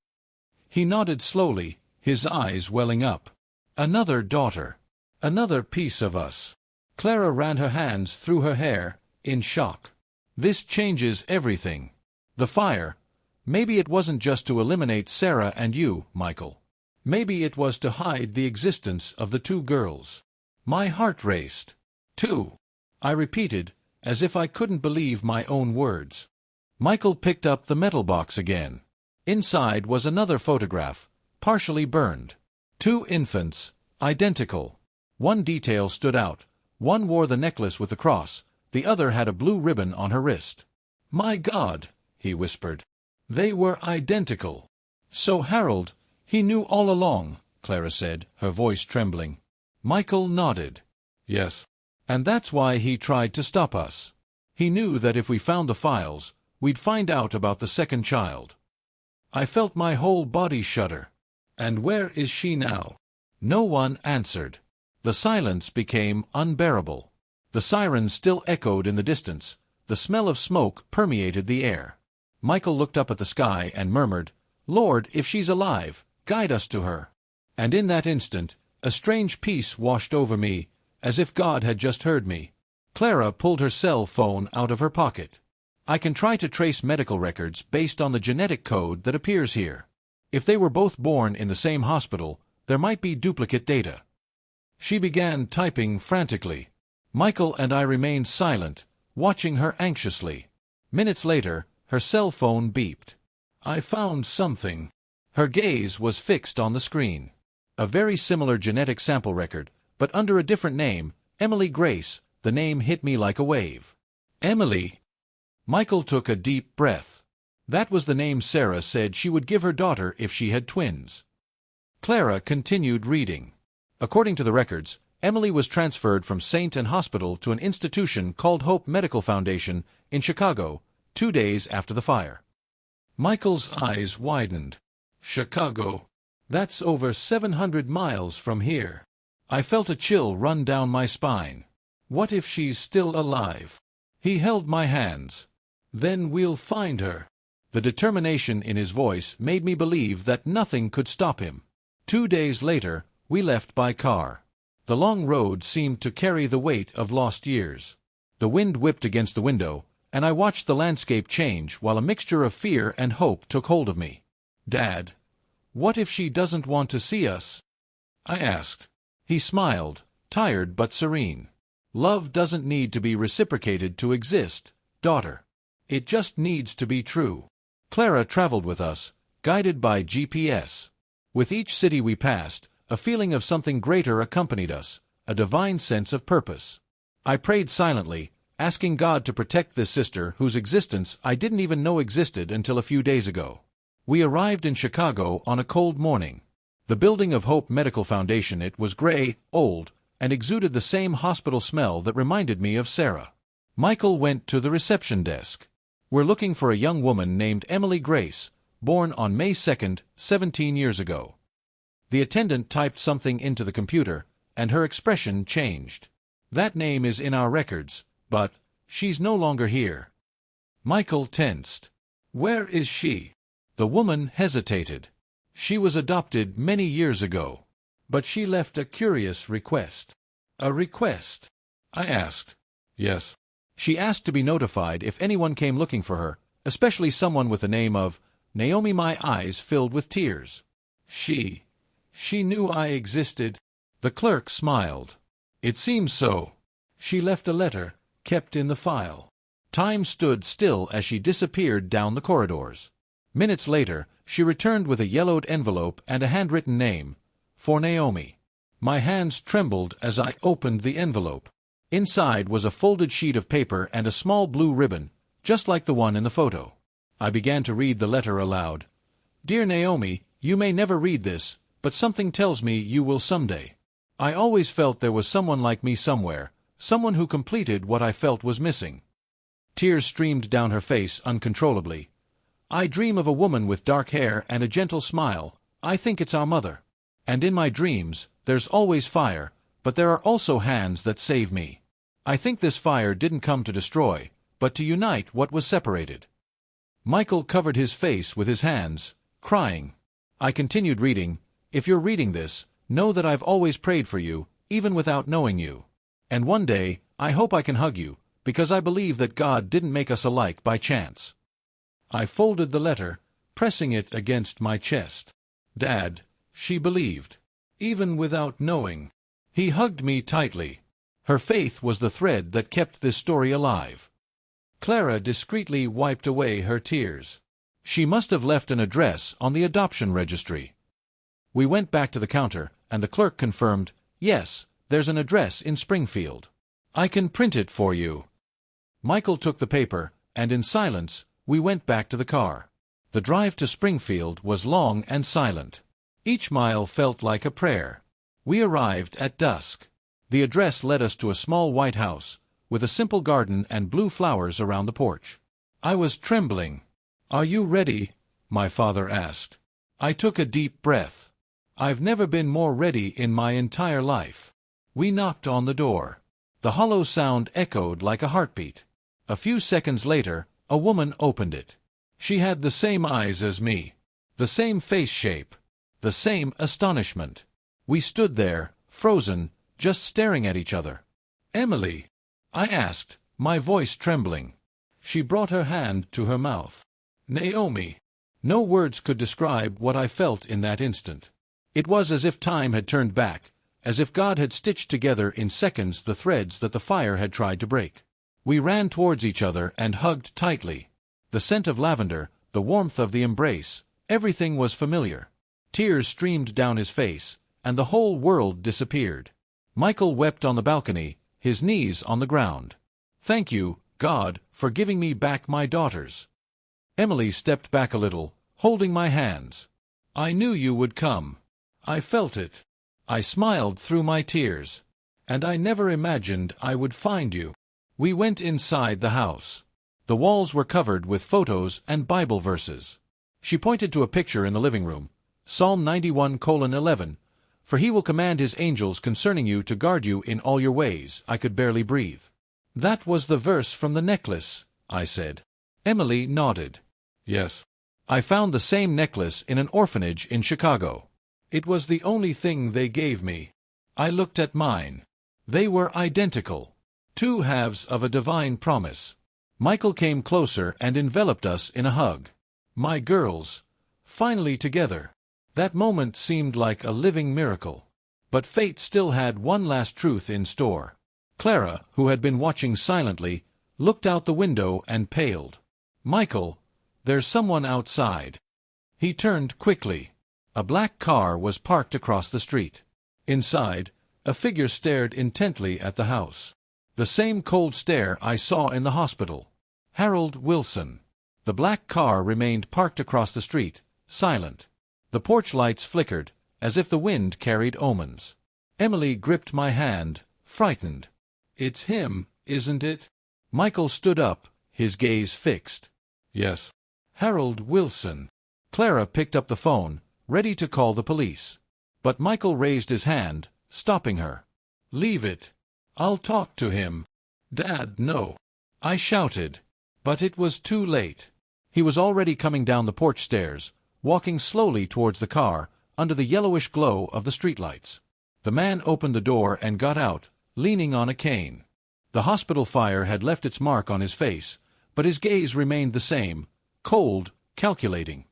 He nodded slowly, his eyes welling up. "Another daughter. Another piece of us." Clara ran her hands through her hair, in shock. "This changes everything. The fire. Maybe it wasn't just to eliminate Sarah and you, Michael. Maybe it was to hide the existence of the two girls." My heart raced. "Two," I repeated, as if I couldn't believe my own words. Michael picked up the metal box again. Inside was another photograph, partially burned. Two infants, identical. One detail stood out. One wore the necklace with the cross, the other had a blue ribbon on her wrist. "My God," he whispered. "They were identical." "So Harold, he knew all along," Clara said, her voice trembling. Michael nodded. "Yes. And that's why he tried to stop us. He knew that if we found the files, we'd find out about the second child." I felt my whole body shudder. "And where is she now?" No one answered. The silence became unbearable. The sirens still echoed in the distance. The smell of smoke permeated the air. Michael looked up at the sky and murmured, "Lord, if she's alive, guide us to her." And in that instant, a strange peace washed over me, as if God had just heard me. Clara pulled her cell phone out of her pocket. "I can try to trace medical records based on the genetic code that appears here. If they were both born in the same hospital, there might be duplicate data." She began typing frantically. Michael and I remained silent, watching her anxiously. Minutes later, her cell phone beeped. "I found something." Her gaze was fixed on the screen. A very similar genetic sample record, but under a different name, Emily Grace. The name hit me like a wave. "Emily." Michael took a deep breath. That was the name Sarah said she would give her daughter if she had twins. Clara continued reading. According to the records, Emily was transferred from St. Anne Hospital to an institution called Hope Medical Foundation in Chicago, 2 days after the fire. Michael's eyes widened. "Chicago? That's over 700 miles from here." I felt a chill run down my spine. "What if she's still alive?" He held my hands. "Then we'll find her." The determination in his voice made me believe that nothing could stop him. 2 days later, we left by car. The long road seemed to carry the weight of lost years. The wind whipped against the window, and I watched the landscape change while a mixture of fear and hope took hold of me. "Dad, what if she doesn't want to see us?" I asked. He smiled, tired but serene. "Love doesn't need to be reciprocated to exist, daughter. It just needs to be true." Clara traveled with us, guided by GPS. With each city we passed, a feeling of something greater accompanied us, a divine sense of purpose. I prayed silently, asking God to protect this sister whose existence I didn't even know existed until a few days ago. We arrived in Chicago on a cold morning. The building of Hope Medical Foundation, it was gray, old, and exuded the same hospital smell that reminded me of Sarah. Michael went to the reception desk. "We're looking for a young woman named Emily Grace, born on May 2nd, 17 years ago." The attendant typed something into the computer, and her expression changed. "That name is in our records, but she's no longer here." Michael tensed. "Where is she?" The woman hesitated. "She was adopted many years ago. But she left a curious request." "A request?" I asked. "Yes. She asked to be notified if anyone came looking for her, especially someone with the name of Naomi. My eyes filled with tears. She knew I existed. The clerk smiled. It seems so. She left a letter, kept in the file. Time stood still as she disappeared down the corridors. Minutes later, she returned with a yellowed envelope and a handwritten name, for Naomi. My hands trembled as I opened the envelope. Inside was a folded sheet of paper and a small blue ribbon, just like the one in the photo. I began to read the letter aloud. Dear Naomi, you may never read this, but something tells me you will someday. I always felt there was someone like me somewhere, someone who completed what I felt was missing. Tears streamed down her face uncontrollably. I dream of a woman with dark hair and a gentle smile. I think it's our mother. And in my dreams, there's always fire, but there are also hands that save me. I think this fire didn't come to destroy, but to unite what was separated. Michael covered his face with his hands, crying. I continued reading. If you're reading this, know that I've always prayed for you, even without knowing you. And one day, I hope I can hug you, because I believe that God didn't make us alike by chance. I folded the letter, pressing it against my chest. Dad, she believed. Even without knowing. He hugged me tightly. Her faith was the thread that kept this story alive. Clara discreetly wiped away her tears. She must have left an address on the adoption registry. We went back to the counter, and the clerk confirmed, yes, there's an address in Springfield. I can print it for you. Michael took the paper, and in silence, we went back to the car. The drive to Springfield was long and silent. Each mile felt like a prayer. We arrived at dusk. The address led us to a small white house, with a simple garden and blue flowers around the porch. I was trembling. Are you ready? My father asked. I took a deep breath. I've never been more ready in my entire life. We knocked on the door. The hollow sound echoed like a heartbeat. A few seconds later, a woman opened it. She had the same eyes as me, the same face shape, the same astonishment. We stood there, frozen, just staring at each other. Emily? I asked, my voice trembling. She brought her hand to her mouth. Naomi. No words could describe what I felt in that instant. It was as if time had turned back, as if God had stitched together in seconds the threads that the fire had tried to break. We ran towards each other and hugged tightly. The scent of lavender, the warmth of the embrace, everything was familiar. Tears streamed down his face, and the whole world disappeared. Michael wept on the balcony, his knees on the ground. Thank you, God, for giving me back my daughters. Emily stepped back a little, holding my hands. I knew you would come. I felt it. I smiled through my tears. And I never imagined I would find you. We went inside the house. The walls were covered with photos and Bible verses. She pointed to a picture in the living room. Psalm 91:11. For he will command his angels concerning you to guard you in all your ways. I could barely breathe. That was the verse from the necklace, I said. Emily nodded. Yes. I found the same necklace in an orphanage in Chicago. It was the only thing they gave me. I looked at mine. They were identical. Two halves of a divine promise. Michael came closer and enveloped us in a hug. My girls. Finally together. That moment seemed like a living miracle. But fate still had one last truth in store. Clara, who had been watching silently, looked out the window and paled. Michael, there's someone outside. He turned quickly. A black car was parked across the street. Inside, a figure stared intently at the house. The same cold stare I saw in the hospital. Harold Wilson. The black car remained parked across the street, silent. The porch lights flickered, as if the wind carried omens. Emily gripped my hand, frightened. It's him, isn't it? Michael stood up, his gaze fixed. Yes. Harold Wilson. Clara picked up the phone, ready to call the police. But Michael raised his hand, stopping her. Leave it. I'll talk to him. Dad, no. I shouted. But it was too late. He was already coming down the porch stairs, walking slowly towards the car, under the yellowish glow of the streetlights. The man opened the door and got out, leaning on a cane. The hospital fire had left its mark on his face, but his gaze remained the same, cold, calculating.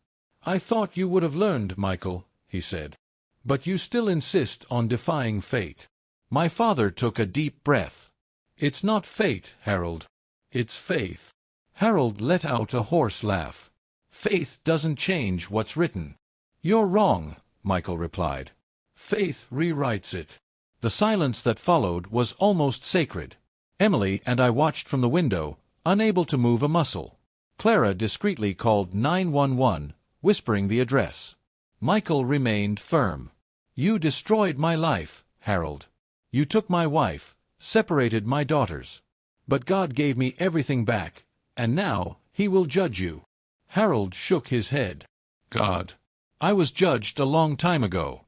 "I thought you would have learned, Michael," he said. "But you still insist on defying fate." My father took a deep breath. "It's not fate, Harold. It's faith." Harold let out a hoarse laugh. "Faith doesn't change what's written." "You're wrong," Michael replied. "Faith rewrites it." The silence that followed was almost sacred. Emily and I watched from the window, unable to move a muscle. Clara discreetly called 911, whispering the address. Michael remained firm. "You destroyed my life, Harold. You took my wife, separated my daughters. But God gave me everything back, and now He will judge you." Harold shook his head. "God. I was judged a long time ago."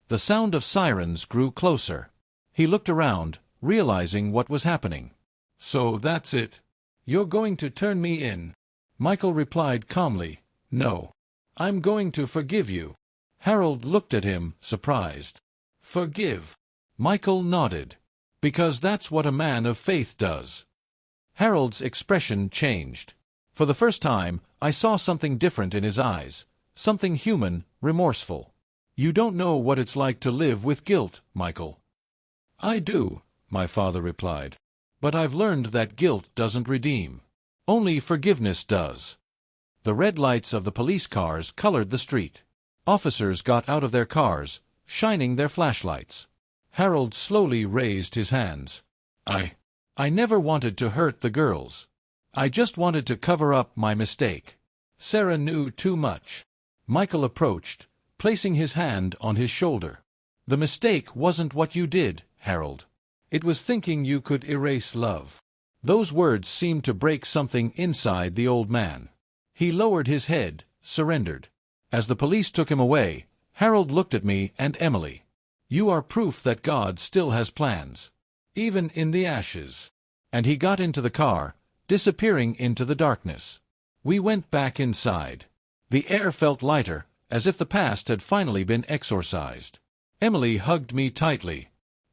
The sound of sirens grew closer. He looked around, realizing what was happening. "So that's it. You're going to turn me in?" Michael replied calmly, "No. I'm going to forgive you." Harold looked at him, surprised. "Forgive?" Michael nodded. "Because that's what a man of faith does." Harold's expression changed. For the first time, I saw something different in his eyes, something human, remorseful. "You don't know what it's like to live with guilt, Michael." "I do," my father replied. "But I've learned that guilt doesn't redeem. Only forgiveness does." The red lights of the police cars colored the street. Officers got out of their cars, shining their flashlights. Harold slowly raised his hands. I never wanted to hurt the girls. I just wanted to cover up my mistake. Sarah knew too much." Michael approached, placing his hand on his shoulder. "The mistake wasn't what you did, Harold. It was thinking you could erase love." Those words seemed to break something inside the old man. He lowered his head, surrendered. As the police took him away, Harold looked at me and Emily. "You are proof that God still has plans, even in the ashes." And he got into the car, disappearing into the darkness. We went back inside. The air felt lighter, as if the past had finally been exorcised. Emily hugged me tightly.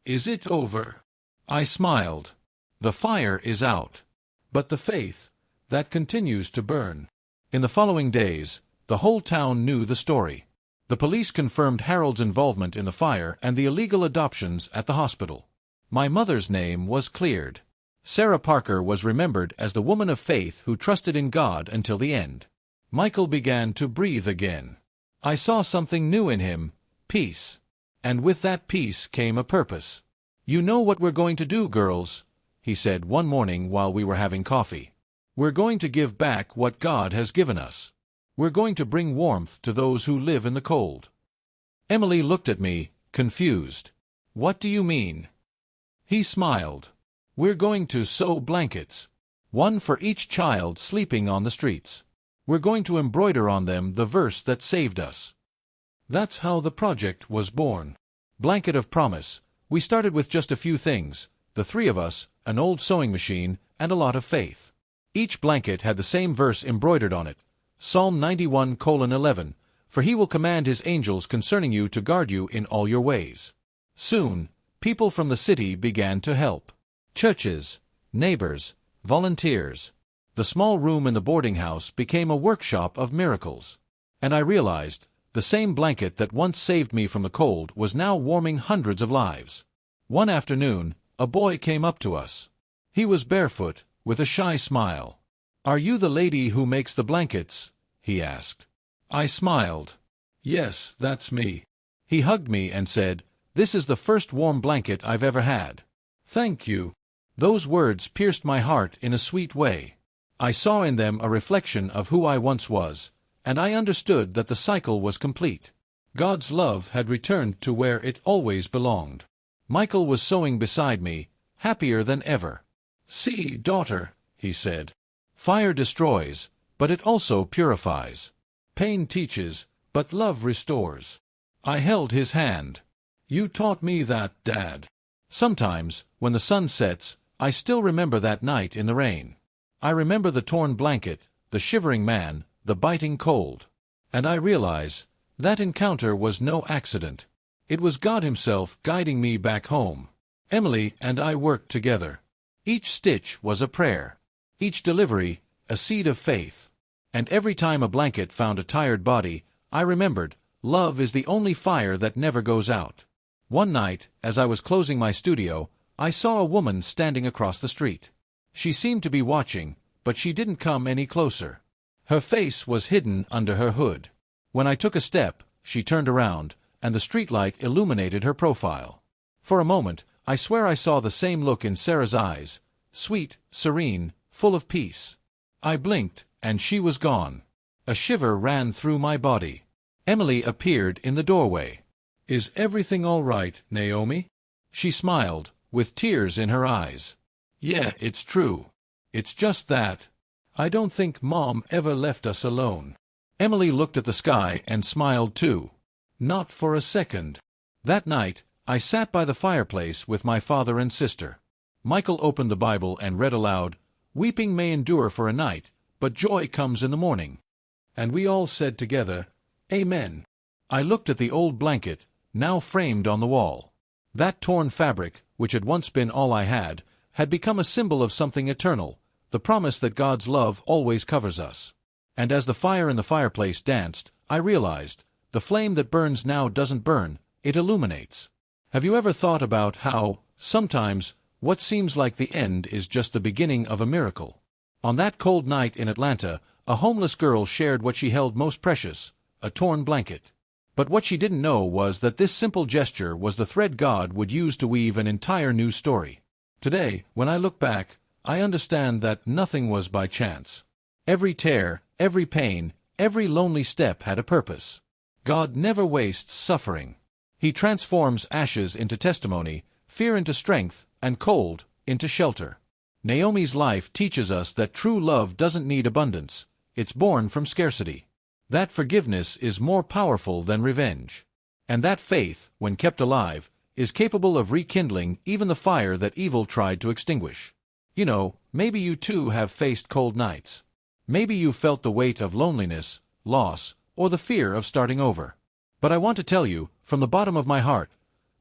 "Is it over?" I smiled. "The fire is out. But the faith, that continues to burn." In the following days, the whole town knew the story. The police confirmed Harold's involvement in the fire and the illegal adoptions at the hospital. My mother's name was cleared. Sarah Parker was remembered as the woman of faith who trusted in God until the end. Michael began to breathe again. I saw something new in him, peace. And with that peace came a purpose. "You know what we're going to do, girls," he said one morning while we were having coffee. "We're going to give back what God has given us. We're going to bring warmth to those who live in the cold." Emily looked at me, confused. "What do you mean?" He smiled. "We're going to sew blankets. One for each child sleeping on the streets. We're going to embroider on them the verse that saved us." That's how the project was born. Blanket of Promise. We started with just a few things, the three of us, an old sewing machine, and a lot of faith. Each blanket had the same verse embroidered on it, Psalm 91:11, "For he will command his angels concerning you to guard you in all your ways." Soon, people from the city began to help. Churches, neighbors, volunteers. The small room in the boarding house became a workshop of miracles. And I realized, the same blanket that once saved me from the cold was now warming hundreds of lives. One afternoon, a boy came up to us. He was barefoot, with a shy smile. "Are you the lady who makes the blankets?" he asked. I smiled. "Yes, that's me." He hugged me and said, "This is the first warm blanket I've ever had." "Thank you." Those words pierced my heart in a sweet way. I saw in them a reflection of who I once was, and I understood that the cycle was complete. God's love had returned to where it always belonged. Michael was sewing beside me, happier than ever. "See, daughter," he said. "Fire destroys, but it also purifies. Pain teaches, but love restores." I held his hand. "You taught me that, Dad." Sometimes, when the sun sets, I still remember that night in the rain. I remember the torn blanket, the shivering man, the biting cold. And I realize, that encounter was no accident. It was God Himself guiding me back home. Emily and I worked together. Each stitch was a prayer. Each delivery, a seed of faith. And every time a blanket found a tired body, I remembered, love is the only fire that never goes out. One night, as I was closing my studio, I saw a woman standing across the street. She seemed to be watching, but she didn't come any closer. Her face was hidden under her hood. When I took a step, she turned around, and the streetlight illuminated her profile. For a moment, I swear I saw the same look in Sarah's eyes, sweet, serene, full of peace. I blinked, and she was gone. A shiver ran through my body. Emily appeared in the doorway. "Is everything all right, Naomi?" She smiled, with tears in her eyes. "Yeah, it's true. It's just that I don't think Mom ever left us alone." Emily looked at the sky and smiled too. "Not for a second." That night, I sat by the fireplace with my father and sister. Michael opened the Bible and read aloud, "Weeping may endure for a night, but joy comes in the morning." And we all said together, "Amen." I looked at the old blanket, now framed on the wall. That torn fabric, which had once been all I had become a symbol of something eternal, the promise that God's love always covers us. And as the fire in the fireplace danced, I realized, the flame that burns now doesn't burn, it illuminates. Have you ever thought about how, sometimes, what seems like the end is just the beginning of a miracle? On that cold night in Atlanta, a homeless girl shared what she held most precious, a torn blanket. But what she didn't know was that this simple gesture was the thread God would use to weave an entire new story. Today, when I look back, I understand that nothing was by chance. Every tear, every pain, every lonely step had a purpose. God never wastes suffering. He transforms ashes into testimony, fear into strength, and cold into shelter. Naomi's life teaches us that true love doesn't need abundance, it's born from scarcity. That forgiveness is more powerful than revenge. And that faith, when kept alive, is capable of rekindling even the fire that evil tried to extinguish. You know, maybe you too have faced cold nights. Maybe you felt the weight of loneliness, loss, or the fear of starting over. But I want to tell you, from the bottom of my heart,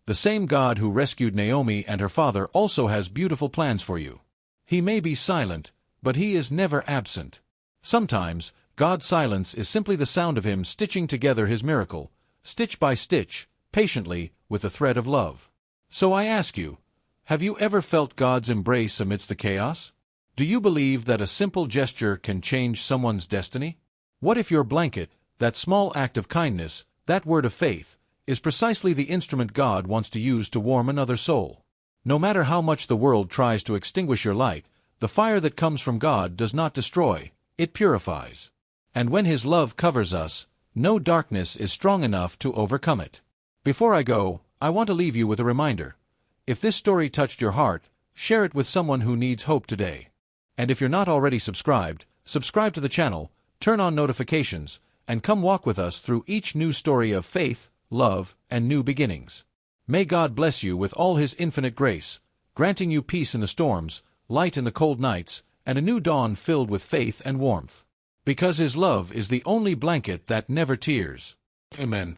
the same God who rescued Naomi and her father also has beautiful plans for you. He may be silent, but he is never absent. Sometimes, God's silence is simply the sound of him stitching together his miracle, stitch by stitch, patiently, with a thread of love. So I ask you, have you ever felt God's embrace amidst the chaos? Do you believe that a simple gesture can change someone's destiny? What if your blanket, that small act of kindness, that word of faith, is precisely the instrument God wants to use to warm another soul? No matter how much the world tries to extinguish your light, the fire that comes from God does not destroy, it purifies. And when His love covers us, no darkness is strong enough to overcome it. Before I go, I want to leave you with a reminder. If this story touched your heart, share it with someone who needs hope today. And if you're not already subscribed, subscribe to the channel, turn on notifications, and come walk with us through each new story of faith, love, and new beginnings. May God bless you with all His infinite grace, granting you peace in the storms, light in the cold nights, and a new dawn filled with faith and warmth. Because His love is the only blanket that never tears. Amen.